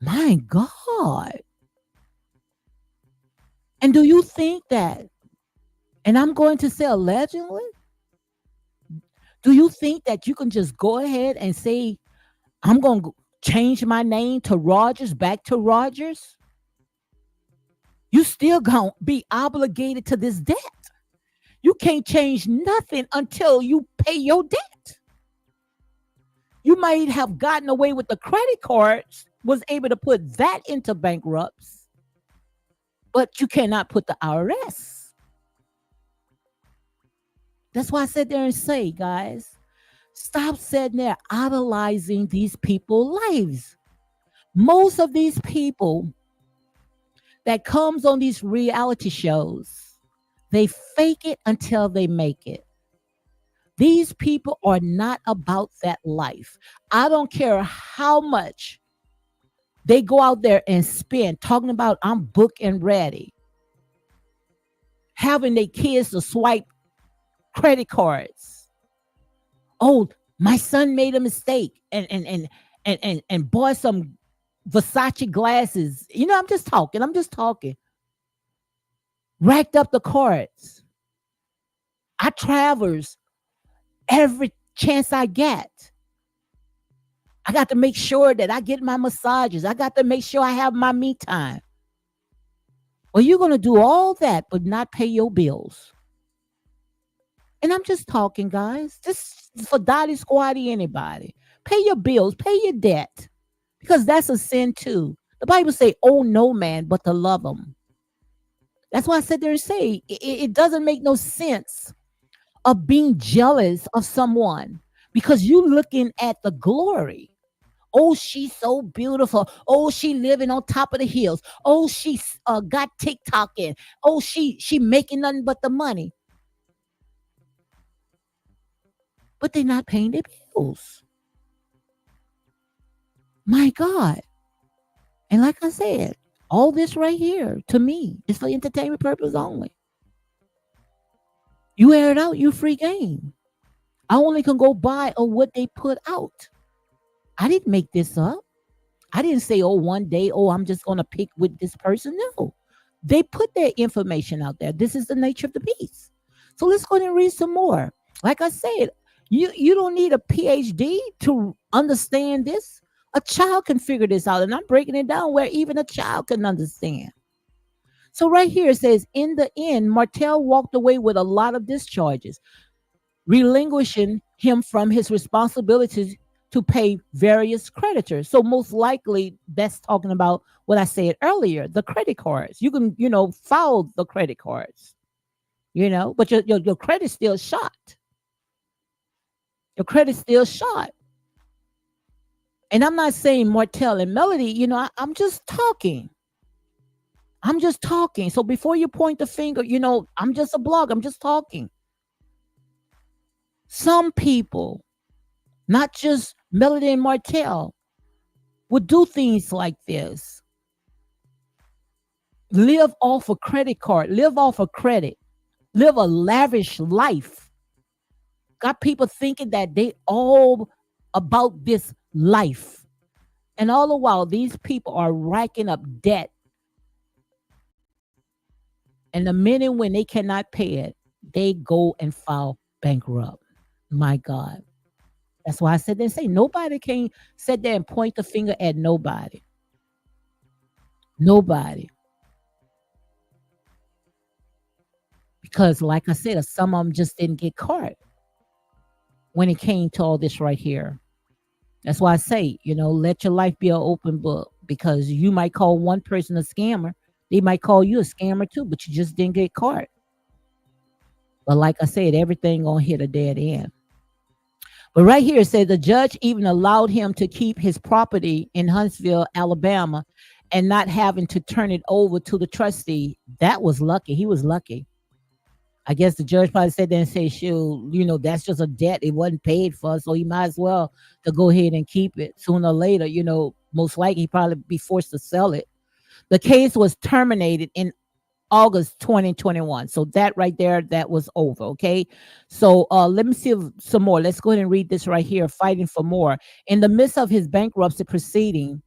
My God. And do you think that, and I'm going to say allegedly, do you think that you can just go ahead and say, I'm going to change my name to Rogers, back to Rogers? You still going to be obligated to this debt. You can't change nothing until you pay your debt. You might have gotten away with the credit cards, was able to put that into bankrupts, but you cannot put the IRS. That's why I sit there and say, guys, stop sitting there idolizing these people's lives. Most of these people that comes on these reality shows, they fake it until they make it. These people are not about that life. I don't care how much they go out there and spend talking about I'm booked and ready, having their kids to swipe credit cards. Oh, my son made a mistake and bought some Versace glasses. You know, I'm just talking. Racked up the cards. I travels every chance I get. I got to make sure that I get my massages. I got to make sure I have my me time. Well, you're going to do all that, but not pay your bills. And I'm just talking, guys. Just for Dottie Squatty, anybody. Pay your bills. Pay your debt. Because that's a sin too. The Bible say, oh, no man but to love him. That's why I sit there and say, it doesn't make no sense of being jealous of someone because you looking at the glory. Oh, she's so beautiful. Oh, she living on top of the hills. Oh, she got TikTok in. Oh, she making nothing but the money. But they're not paying their bills. My God. And like I said, all this right here, to me, is for entertainment purpose only. You air it out, you free game. I only can go by on what they put out. I didn't make this up. I didn't say, oh, one day, oh, I'm just going to pick with this person. No. They put their information out there. This is the nature of the beast. So let's go ahead and read some more. Like I said, you don't need a PhD to understand this. A child can figure this out. And I'm breaking it down where even a child can understand. So right here it says, in the end, Martell walked away with a lot of discharges, relinquishing him from his responsibilities to pay various creditors. So most likely that's talking about what I said earlier, the credit cards. You can, file the credit cards, but your credit's still shot. Your credit's still shot. And I'm not saying Martell and Melody, I'm just talking. I'm just talking. So before you point the finger, I'm just a blog. I'm just talking. Some people, not just Melody and Martell, would do things like this. Live off a credit card, live off a credit, live a lavish life. Got people thinking that they all about this life. And all the while, these people are racking up debt. And the minute when they cannot pay it, they go and file bankrupt. My God. That's why I said they say nobody can sit there and point the finger at nobody. Nobody. Because like I said, some of them just didn't get caught when it came to all this right here. That's why I say, let your life be an open book, because you might call one person a scammer. They might call you a scammer too, but you just didn't get caught. But like I said, everything gonna hit a dead end. But right here it says the judge even allowed him to keep his property in Huntsville, Alabama, and not having to turn it over to the trustee. That was lucky. He was lucky. I guess the judge probably said that and say, shoot, that's just a debt. It wasn't paid for, so he might as well to go ahead and keep it. Sooner or later, most likely he probably be forced to sell it. The case was terminated in August 2021. So that right there, that was over. Okay. So let me see some more. Let's go ahead and read this right here. Fighting for more. In the midst of his bankruptcy proceeding,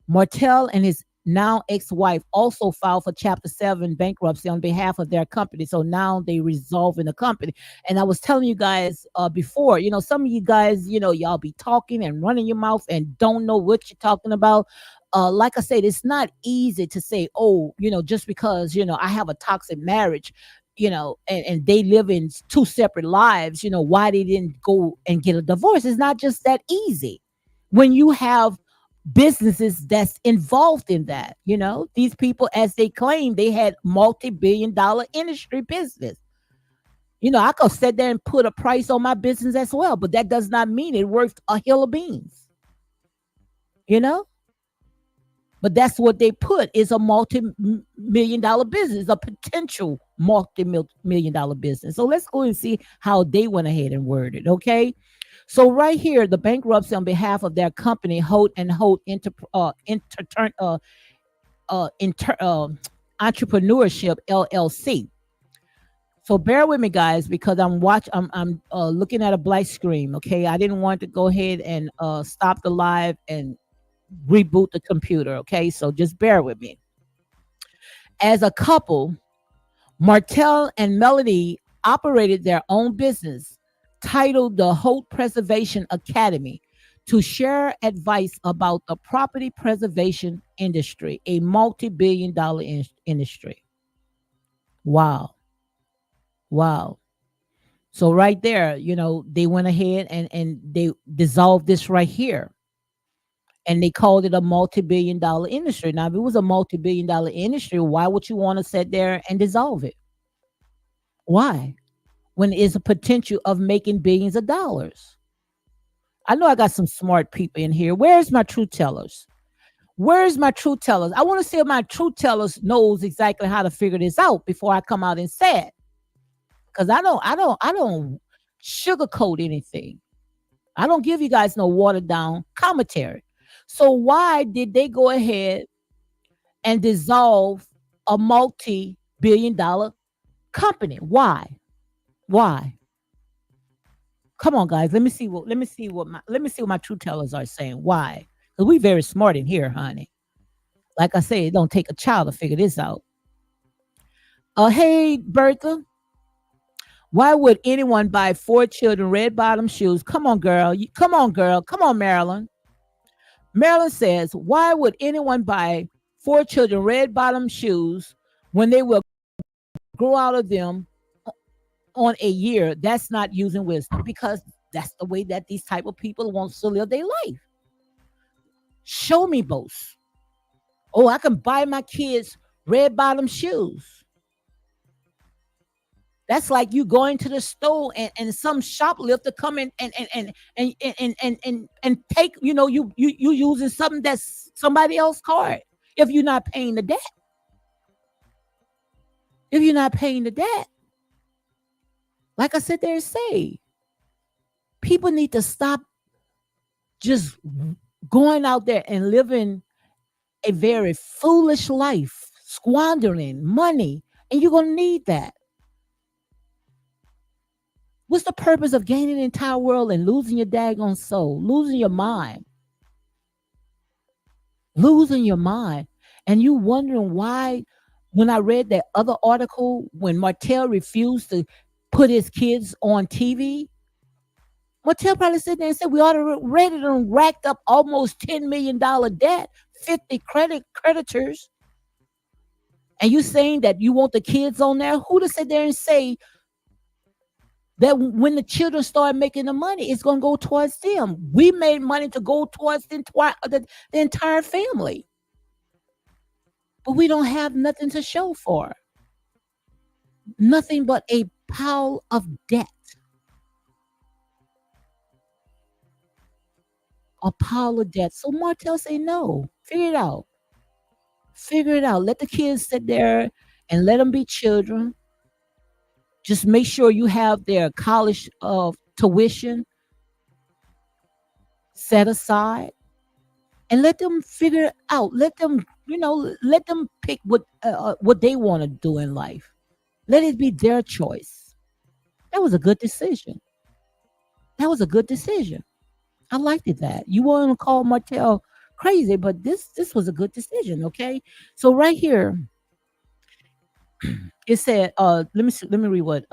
Martell and his now ex-wife also filed for Chapter 7 bankruptcy on behalf of their company. So now they resolving the company. And I was telling you guys before, some of you guys, y'all be talking and running your mouth and don't know what you're talking about. Like I said, it's not easy to say, oh, just because, I have a toxic marriage, and they live in two separate lives, why they didn't go and get a divorce. It's not just that easy. When you have businesses that's involved in that, these people, as they claim, they had multi-billion-dollar industry business. I could sit there and put a price on my business as well, but that does not mean it worth a hill of beans. But that's what they put, is a multi-million-dollar business, a potential multi-million-dollar business. So let's go and see how they went ahead and worded. Okay. So right here, the bankruptcy on behalf of their company, Holt and Holt Entrepreneurship LLC. So bear with me, guys, because I'm looking at a blank screen. Okay, I didn't want to go ahead and stop the live and reboot the computer. Okay, so just bear with me. As a couple, Martell and Melody operated their own business titled the Holt Preservation Academy to share advice about the property preservation industry, a multi-billion-dollar industry. Wow. So right there, they went ahead and they dissolved this right here. And they called it a multi-billion-dollar industry. Now, if it was a multi-billion-dollar industry, why would you want to sit there and dissolve it? Why? When it's a potential of making billions of dollars. I know I got some smart people in here. Where's my truth tellers? Where's my truth tellers? I want to see if my truth tellers knows exactly how to figure this out before I come out and say it. Because I don't sugarcoat anything. I don't give you guys no watered down commentary. So why did they go ahead and dissolve a multi-billion-dollar company? Why? Come on, guys. Let me see what my truth tellers are saying. Why? Because we very smart in here, honey. Like I said, it don't take a child to figure this out. Hey, Bertha. Why would anyone buy 4 children red bottom shoes? Come on, girl. Come on, Marilyn. Marilyn says, why would anyone buy 4 children red bottom shoes when they will grow out of them on a year? That's not using wisdom, because That's the way that these type of people want to live their life. Show me both. Oh, I can buy my kids red bottom shoes. That's like you going to the store and some shoplifter come in and take, you using something that's somebody else's card if you're not paying the debt. If you're not paying the debt, like I said there and say, people need to stop just going out there and living a very foolish life, squandering money, and you're going to need that. What's the purpose of gaining the entire world and losing your daggone soul, losing your mind? Losing your mind. And you wondering why, when I read that other article, when Martell refused to put his kids on TV, Martell probably sitting there and said, we already done racked up almost $10 million debt, 50 creditors. And you saying that you want the kids on there? Who to sit there and say that when the children start making the money, it's going to go towards them? We made money to go towards the entire family. But we don't have nothing to show for. Nothing but a pile of debt. A pile of debt. So Martell say no. Figure it out. Figure it out. Let the kids sit there and let them be children. Just make sure you have their college tuition set aside, and let them figure it out. Let them, let them pick what they want to do in life. Let it be their choice. That was a good decision. That was a good decision. I liked it that. You want to call Martell crazy, but this was a good decision. Okay, so right here it said, let me read what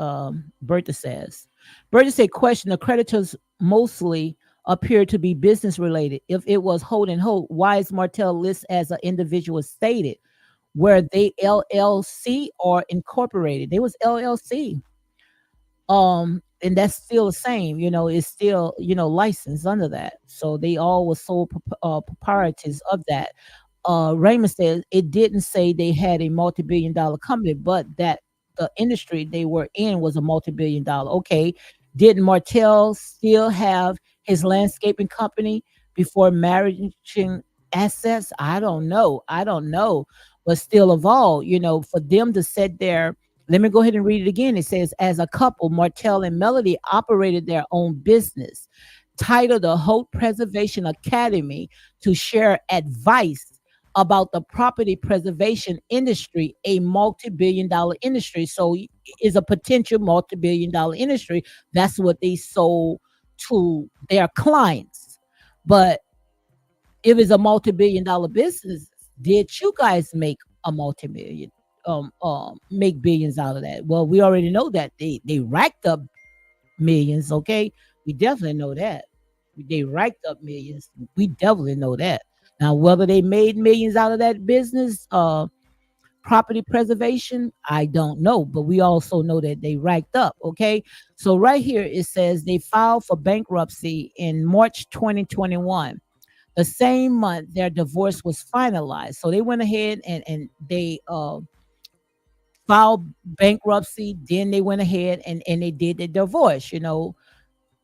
Bertha says. Bertha said, question: the creditors mostly appear to be business related. If it was Holt and Holt, why is Martell listed as an individual stated? Were they LLC or incorporated? They was LLC. And that's still the same, it's still, licensed under that. So they all were sole proprietors of that. Raymond says it didn't say they had a multi-billion-dollar company, but that the industry they were in was a multi-billion-dollar. Okay. Didn't Martell still have his landscaping company before marrying assets? I don't know. But still evolved, for them to sit there. Let me go ahead and read it again. It says, as a couple, Martell and Melody operated their own business, titled the Holt Preservation Academy, to share advice about the property preservation industry, a multi-billion-dollar industry. So is a potential multi-billion-dollar industry. That's what they sold to their clients. But if it's a multi-billion-dollar business, did you guys make a multi-million? Make billions out of that? Well, we already know that they racked up millions. Okay, we definitely know that they racked up millions. We definitely know that. Now, whether they made millions out of that business, property preservation, I don't know, but we also know that they racked up. Okay, so right here it says they filed for bankruptcy in March 2021. The same month their divorce was finalized. So they went ahead and they filed bankruptcy. Then they went ahead and they did the divorce.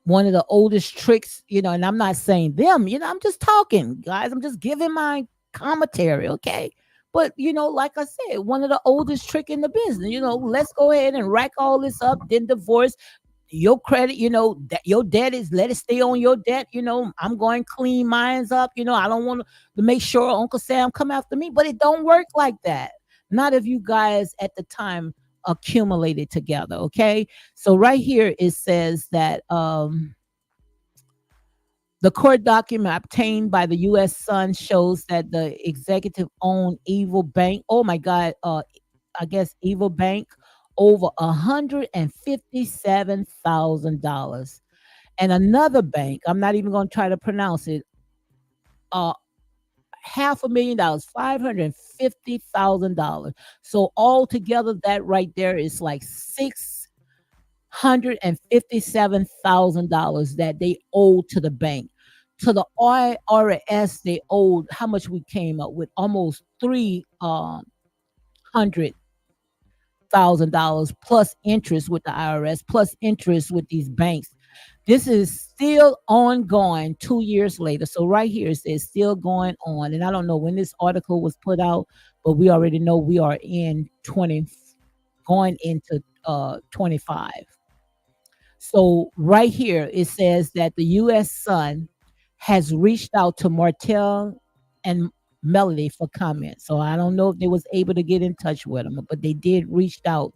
One of the oldest tricks, and I'm not saying them, I'm just talking, guys. I'm just giving my commentary, okay? But, like I said, one of the oldest trick in the business, let's go ahead and rack all this up, then divorce. Your credit, that your debt is, let it stay on your debt. I'm going clean mines up. I don't want to make sure Uncle Sam come after me, but it don't work like that. Not if you guys at the time accumulated together. Okay. So right here it says that the court document obtained by the U.S. Sun shows that the executive owned Evil Bank. Oh my God. I guess Evil Bank over $157,000. And another bank, I'm not even going to try to pronounce it, $500,000, $550,000. So altogether, that right there is like $157,000 that they owed to the bank. To the IRS, they owed how much we came up with? Almost 300,000 plus interest with the IRS, plus interest with these banks. This is still ongoing 2 years later. So right here it says still going on. And I don't know when this article was put out, but we already know we are in 20 going into 25. So right here it says that the US Sun has reached out to Martell and Melody for comment. So I don't know if they was able to get in touch with them, but they did reach out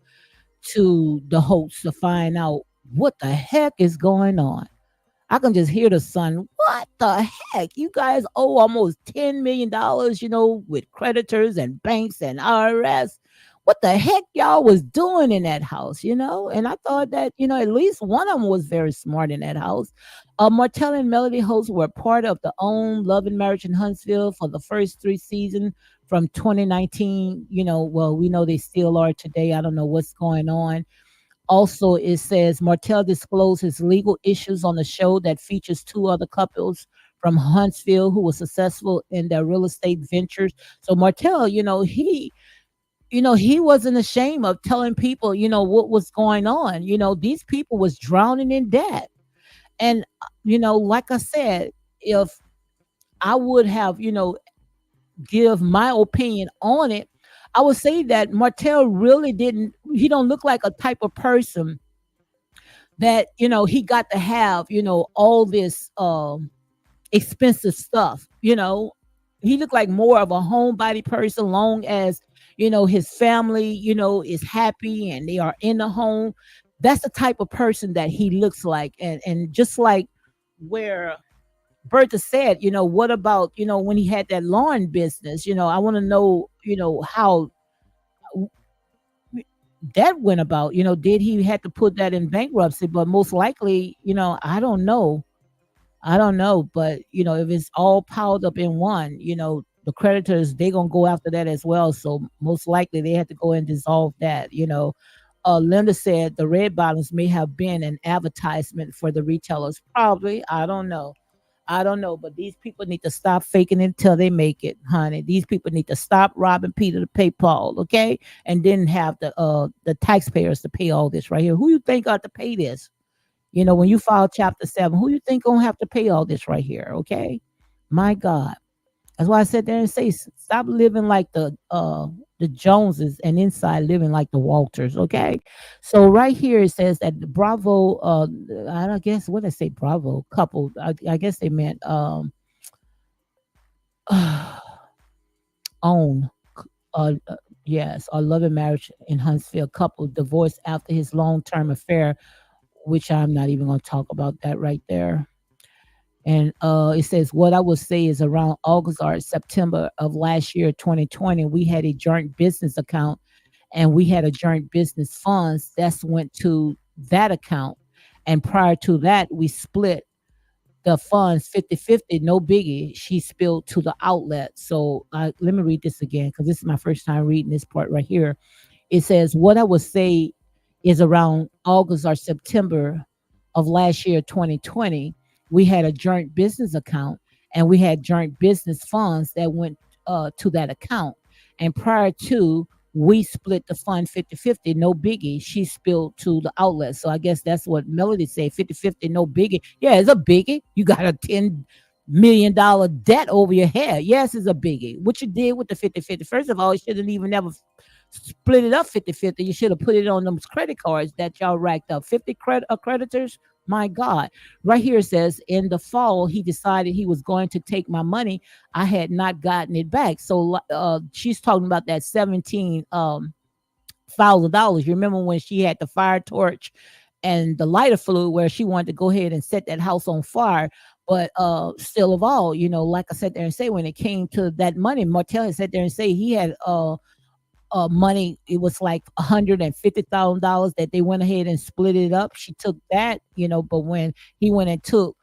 to the hosts to find out what the heck is going on. I can just hear the son. What the heck? You guys owe almost $10 million, with creditors and banks and IRS. What the heck y'all was doing in that house? And I thought that, at least one of them was very smart in that house. Martell and Melody hosts were part of the own Love and Marriage in Huntsville for the first 3 seasons from 2019. Well, we know they still are today. I don't know what's going on. Also, it says Martell disclosed his legal issues on the show that features two other couples from Huntsville who were successful in their real estate ventures. So Martell, he wasn't ashamed of telling people, what was going on. These people was drowning in debt. And, like I said, if I would have, give my opinion on it, I would say that Martell really didn't, he don't look like a type of person that, he got to have, all this expensive stuff. He looked like more of a homebody person, long as, his family, is happy and they are in the home. That's the type of person that he looks like. And just like where Bertha said, what about, when he had that lawn business, I want to know, how that went about. Did he had to put that in bankruptcy? But most likely, I don't know. I don't know. But, if it's all piled up in one, the creditors, they going to go after that as well. So most likely they had to go and dissolve that. Linda said the red bottoms may have been an advertisement for the retailers. Probably. I don't know. I don't know, but these people need to stop faking it till they make it, honey. These people need to stop robbing Peter to pay Paul, okay? And then have the taxpayers to pay all this right here. Who you think got to pay this? When you file Chapter 7, who you think gonna have to pay all this right here, okay? My God. That's why I sat there and say, stop living like the Joneses and inside living like the Walters, okay? So right here it says that the Bravo, I don't guess what did I say, Bravo couple. I guess they meant own. Yes, a love and marriage in Huntsville couple divorced after his long-term affair, which I'm not even going to talk about that right there. And it says, what I would say is around August or September of last year, 2020, we had a joint business account and we had a joint business funds that's went to that account. And prior to that, we split the funds 50-50, no biggie. She spilled to the outlet. So let me read this again because this is my first time reading this part right here. It says, what I would say is around August or September of last year, 2020, we had a joint business account and we had joint business funds that went to that account. And prior to, we split the fund 50-50, no biggie. She spilled to the outlet. So I guess that's what Melody said, 50-50, no biggie. Yeah, it's a biggie. You got a $10 million debt over your head. Yes, it's a biggie. What you did with the 50-50, first of all, you shouldn't even never split it up 50-50. You should have put it on those credit cards that y'all racked up. 50 creditors. My God. Right here it says, in the fall, he decided he was going to take my money. I had not gotten it back. So she's talking about that $17,000. You remember when she had the fire torch and the lighter fluid where she wanted to go ahead and set that house on fire. But still of all, like I said there and say, when it came to that money, Martell had sat there and say he had money. It was like $150,000 that they went ahead and split it up. She took that, but when he went and took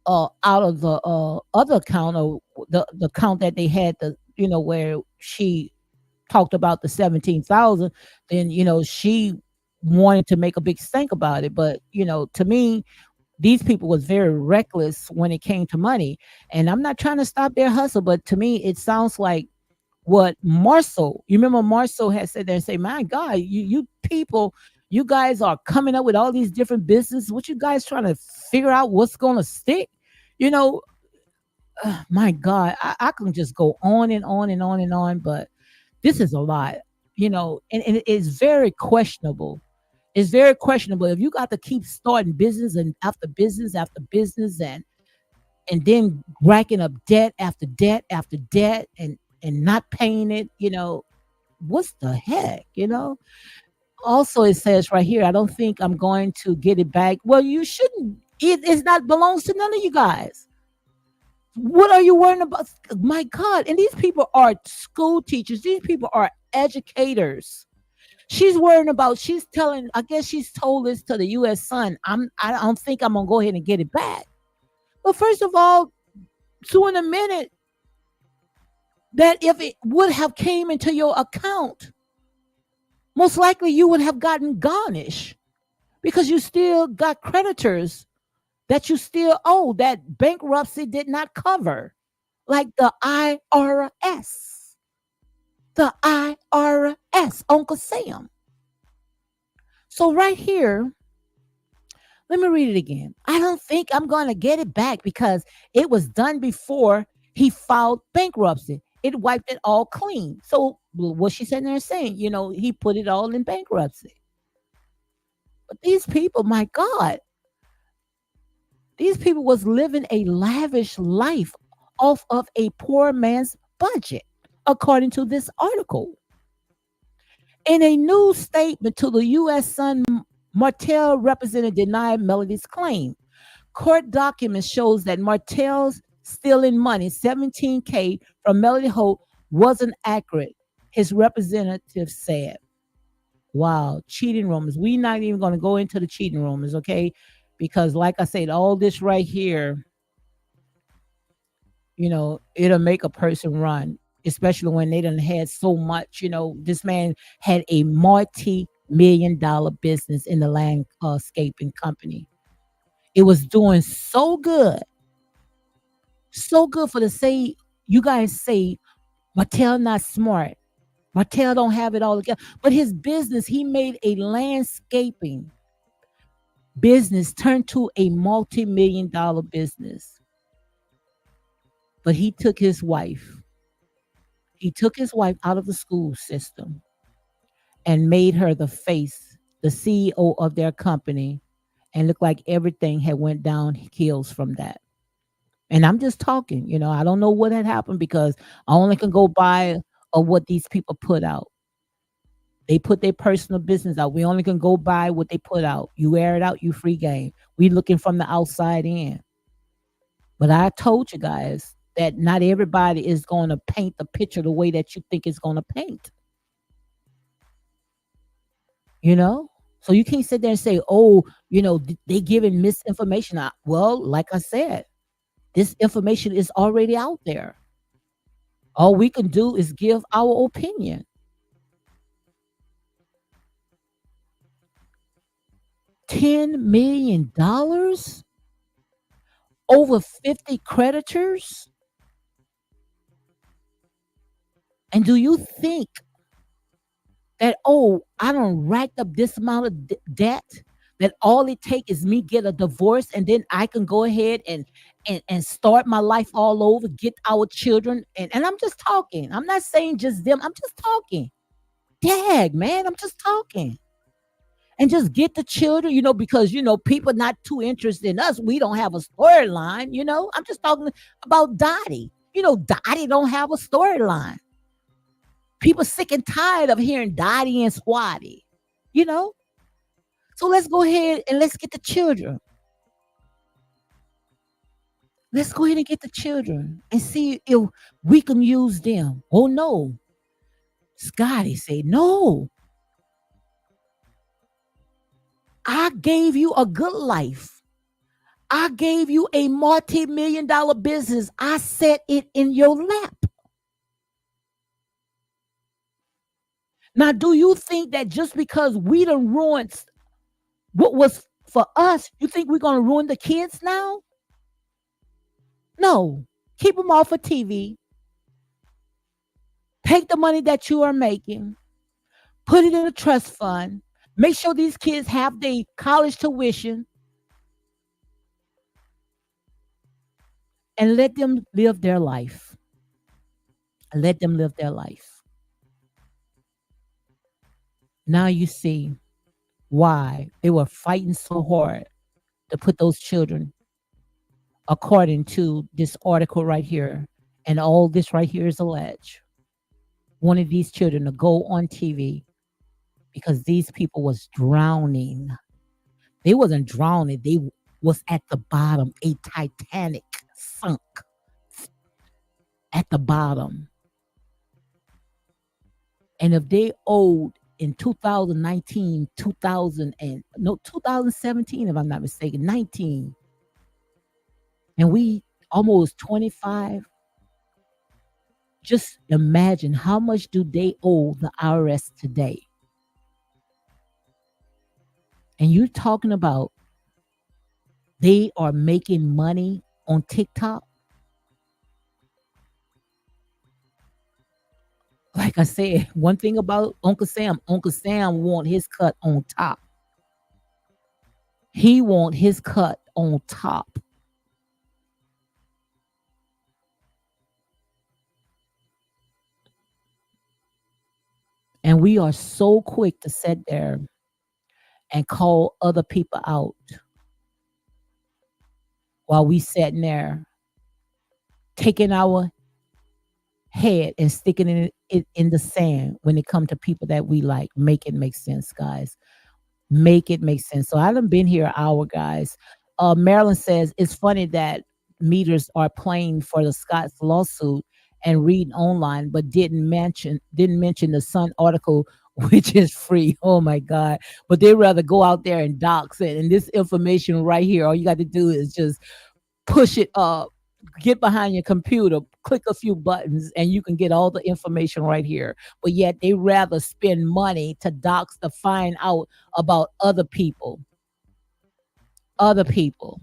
out of the other account, or the account that they had, where she talked about the 17,000, then she wanting to make a big stink about it. But to me, these people was very reckless when it came to money. And I'm not trying to stop their hustle, but to me, it sounds like what Marcel, you remember Marcel had said there and say, my God, you people, you guys are coming up with all these different businesses. What you guys trying to figure out what's going to stick? You know, my God, I can just go on and on and on and on, but this is a lot, and it is very questionable. It's very questionable if you got to keep starting business and after business after business and then racking up debt after debt after debt and not paying it, what's the heck, Also, it says right here, I don't think I'm going to get it back. Well, you shouldn't. It's not belongs to none of you guys. What are you worrying about? My God. And these people are school teachers. These people are educators. She's worrying about, I guess she's told this to the U.S. Sun. I don't think I'm going to go ahead and get it back. But first of all, so in a minute, that if it would have came into your account, most likely you would have gotten garnished because you still got creditors that you still owe that bankruptcy did not cover, like the IRS. The IRS, Uncle Sam. So right here, let me read it again. I don't think I'm going to get it back because it was done before he filed bankruptcy. It wiped it all clean. So what she said there saying, he put it all in bankruptcy. But these people, my God, these people was living a lavish life off of a poor man's budget, according to this article. In a new statement to the U.S. Sun, Martell representative denied Melody's claim. Court documents shows that Martell's stealing money, $17K from Melody Holt, wasn't accurate, his representative said. Wow, cheating rumors. We're not even going to go into the cheating rumors, okay? Because like I said, all this right here, it'll make a person run, especially when they done had so much. This man had a multi-million-dollar business in the landscaping company. It was doing so good for you guys say Martell not smart. Martell don't have it all together. But his business, he made a landscaping business turn to a multi-million-dollar business. But he took his wife. He took his wife out of the school system and made her the face, the CEO of their company, and looked like everything had went downhill from that. And I'm just talking, I don't know what had happened because I only can go by of what these people put out. They put their personal business out. We only can go by what they put out. You air it out, you free game. We looking from the outside in. But I told you guys that not everybody is going to paint the picture the way that you think it's going to paint. So you can't sit there and say, oh, they giving misinformation out. Well, like I said, this information is already out there. All we can do is give our opinion. $10 million? Over 50 creditors? And do you think that, I don't rack up this amount of debt, that all it takes is me get a divorce and then I can go ahead and start my life all over, get our children. And I'm just talking. I'm not saying just them. I'm just talking. Dag, man, I'm just talking. And just get the children, because, people not too interested in us. We don't have a storyline, I'm just talking about Dottie. Dottie don't have a storyline. People sick and tired of hearing Dottie and Swatty, So let's go ahead and let's get the children. Let's go ahead and get the children and see if we can use them. Oh, no. Scotty said, no. I gave you a good life. I gave you a multi-million-dollar business. I set it in your lap. Now, do you think that just because we done ruined what was for us, you think we're going to ruin the kids now? No. Keep them off of TV. Take the money that you are making, put it in a trust fund. Make sure these kids have their college tuition and let them live their life. Let them live their life. Now you see why they were fighting so hard to put those children, according to this article right here, and all this right here is alleged. Wanted these children to go on TV because these people was drowning. They wasn't drowning. They was at the bottom. A Titanic sunk at the bottom. And if they owed in 2019, 2017, if I'm not mistaken, 19, and we almost 25, just imagine how much do they owe the IRS today. And you're talking about they are making money on TikTok. Like I said, one thing about Uncle Sam want his cut on top. He want his cut on top. And we are so quick to sit there and call other people out while we sitting there taking our head and sticking it in the sand when it comes to people that we like. Make it make sense, guys. Make it make sense. So I done been here an hour, guys. Marilyn says it's funny that meters are playing for the Scott's lawsuit and reading online, but didn't mention the Sun article, which is free. Oh my God. But they rather go out there and dox it. And this information right here, all you got to do is just push it up, get behind your computer, click a few buttons, and you can get all the information right here. But yet they rather spend money to dox to find out about other people. Other people.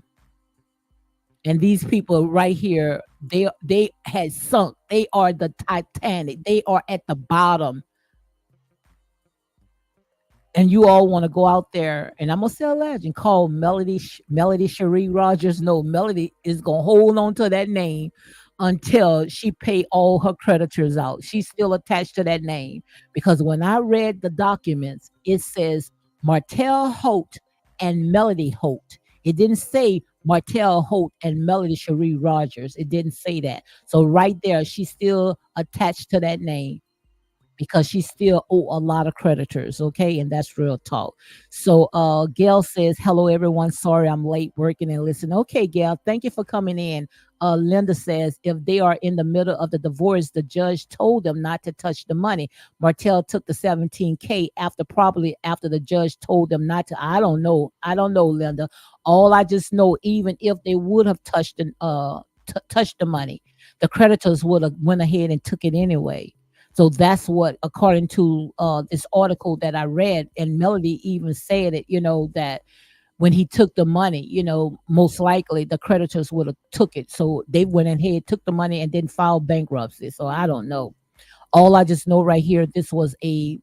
And these people right here, they had sunk. They are the Titanic. They are at the bottom. And you all want to go out there, and I'm gonna say a legend called Melody Cherie Rogers. No, Melody is gonna hold on to that name until she pay all her creditors out. She's still attached to that name because when I read the documents, it says Martell Holt and Melody Holt. It didn't say Martell Holt and Melody Cherie Rogers. It didn't say that. So right there, she's still attached to that name because she still owe a lot of creditors, okay? And that's real talk. So Gail says, hello, everyone. Sorry I'm late working and listening. Okay, Gail, thank you for coming in. Linda says, if they are in the middle of the divorce, the judge told them not to touch the money. Martell took the $17K probably after the judge told them not to. I don't know, Linda. All I just know, even if they would have touched the money, the creditors would have went ahead and took it anyway. So that's what, according to this article that I read, and Melody even said it, that when he took the money, most likely the creditors would have took it. So they went ahead, took the money, and then filed bankruptcy. So I don't know. All I just know right here, this was a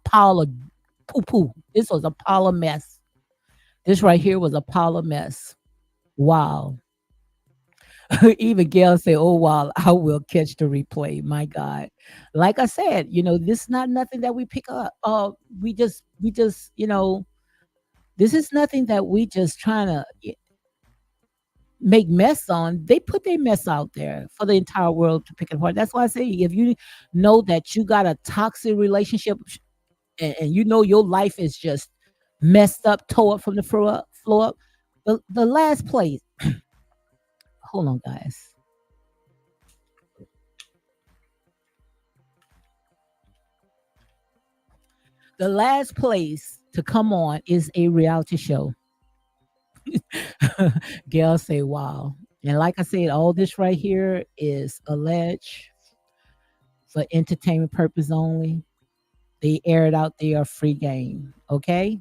pile of poo-poo. This was a pile of mess. This right here was a pile of mess. Wow. Even Gail say, "Oh wow, I will catch the replay." My God, like I said, this is not nothing that we pick up. We just, this is nothing that we just trying to make mess on. They put their mess out there for the entire world to pick it apart. That's why I say, if you know that you got a toxic relationship and your life is just messed up, tore up from the floor up, the last place. Hold on, guys. The last place to come on is a reality show. Gail say, wow. And like I said, all this right here is alleged for entertainment purpose only. They air it out. They are free game. Okay.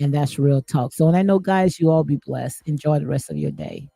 And that's real talk. So on that note, guys, you all be blessed. Enjoy the rest of your day.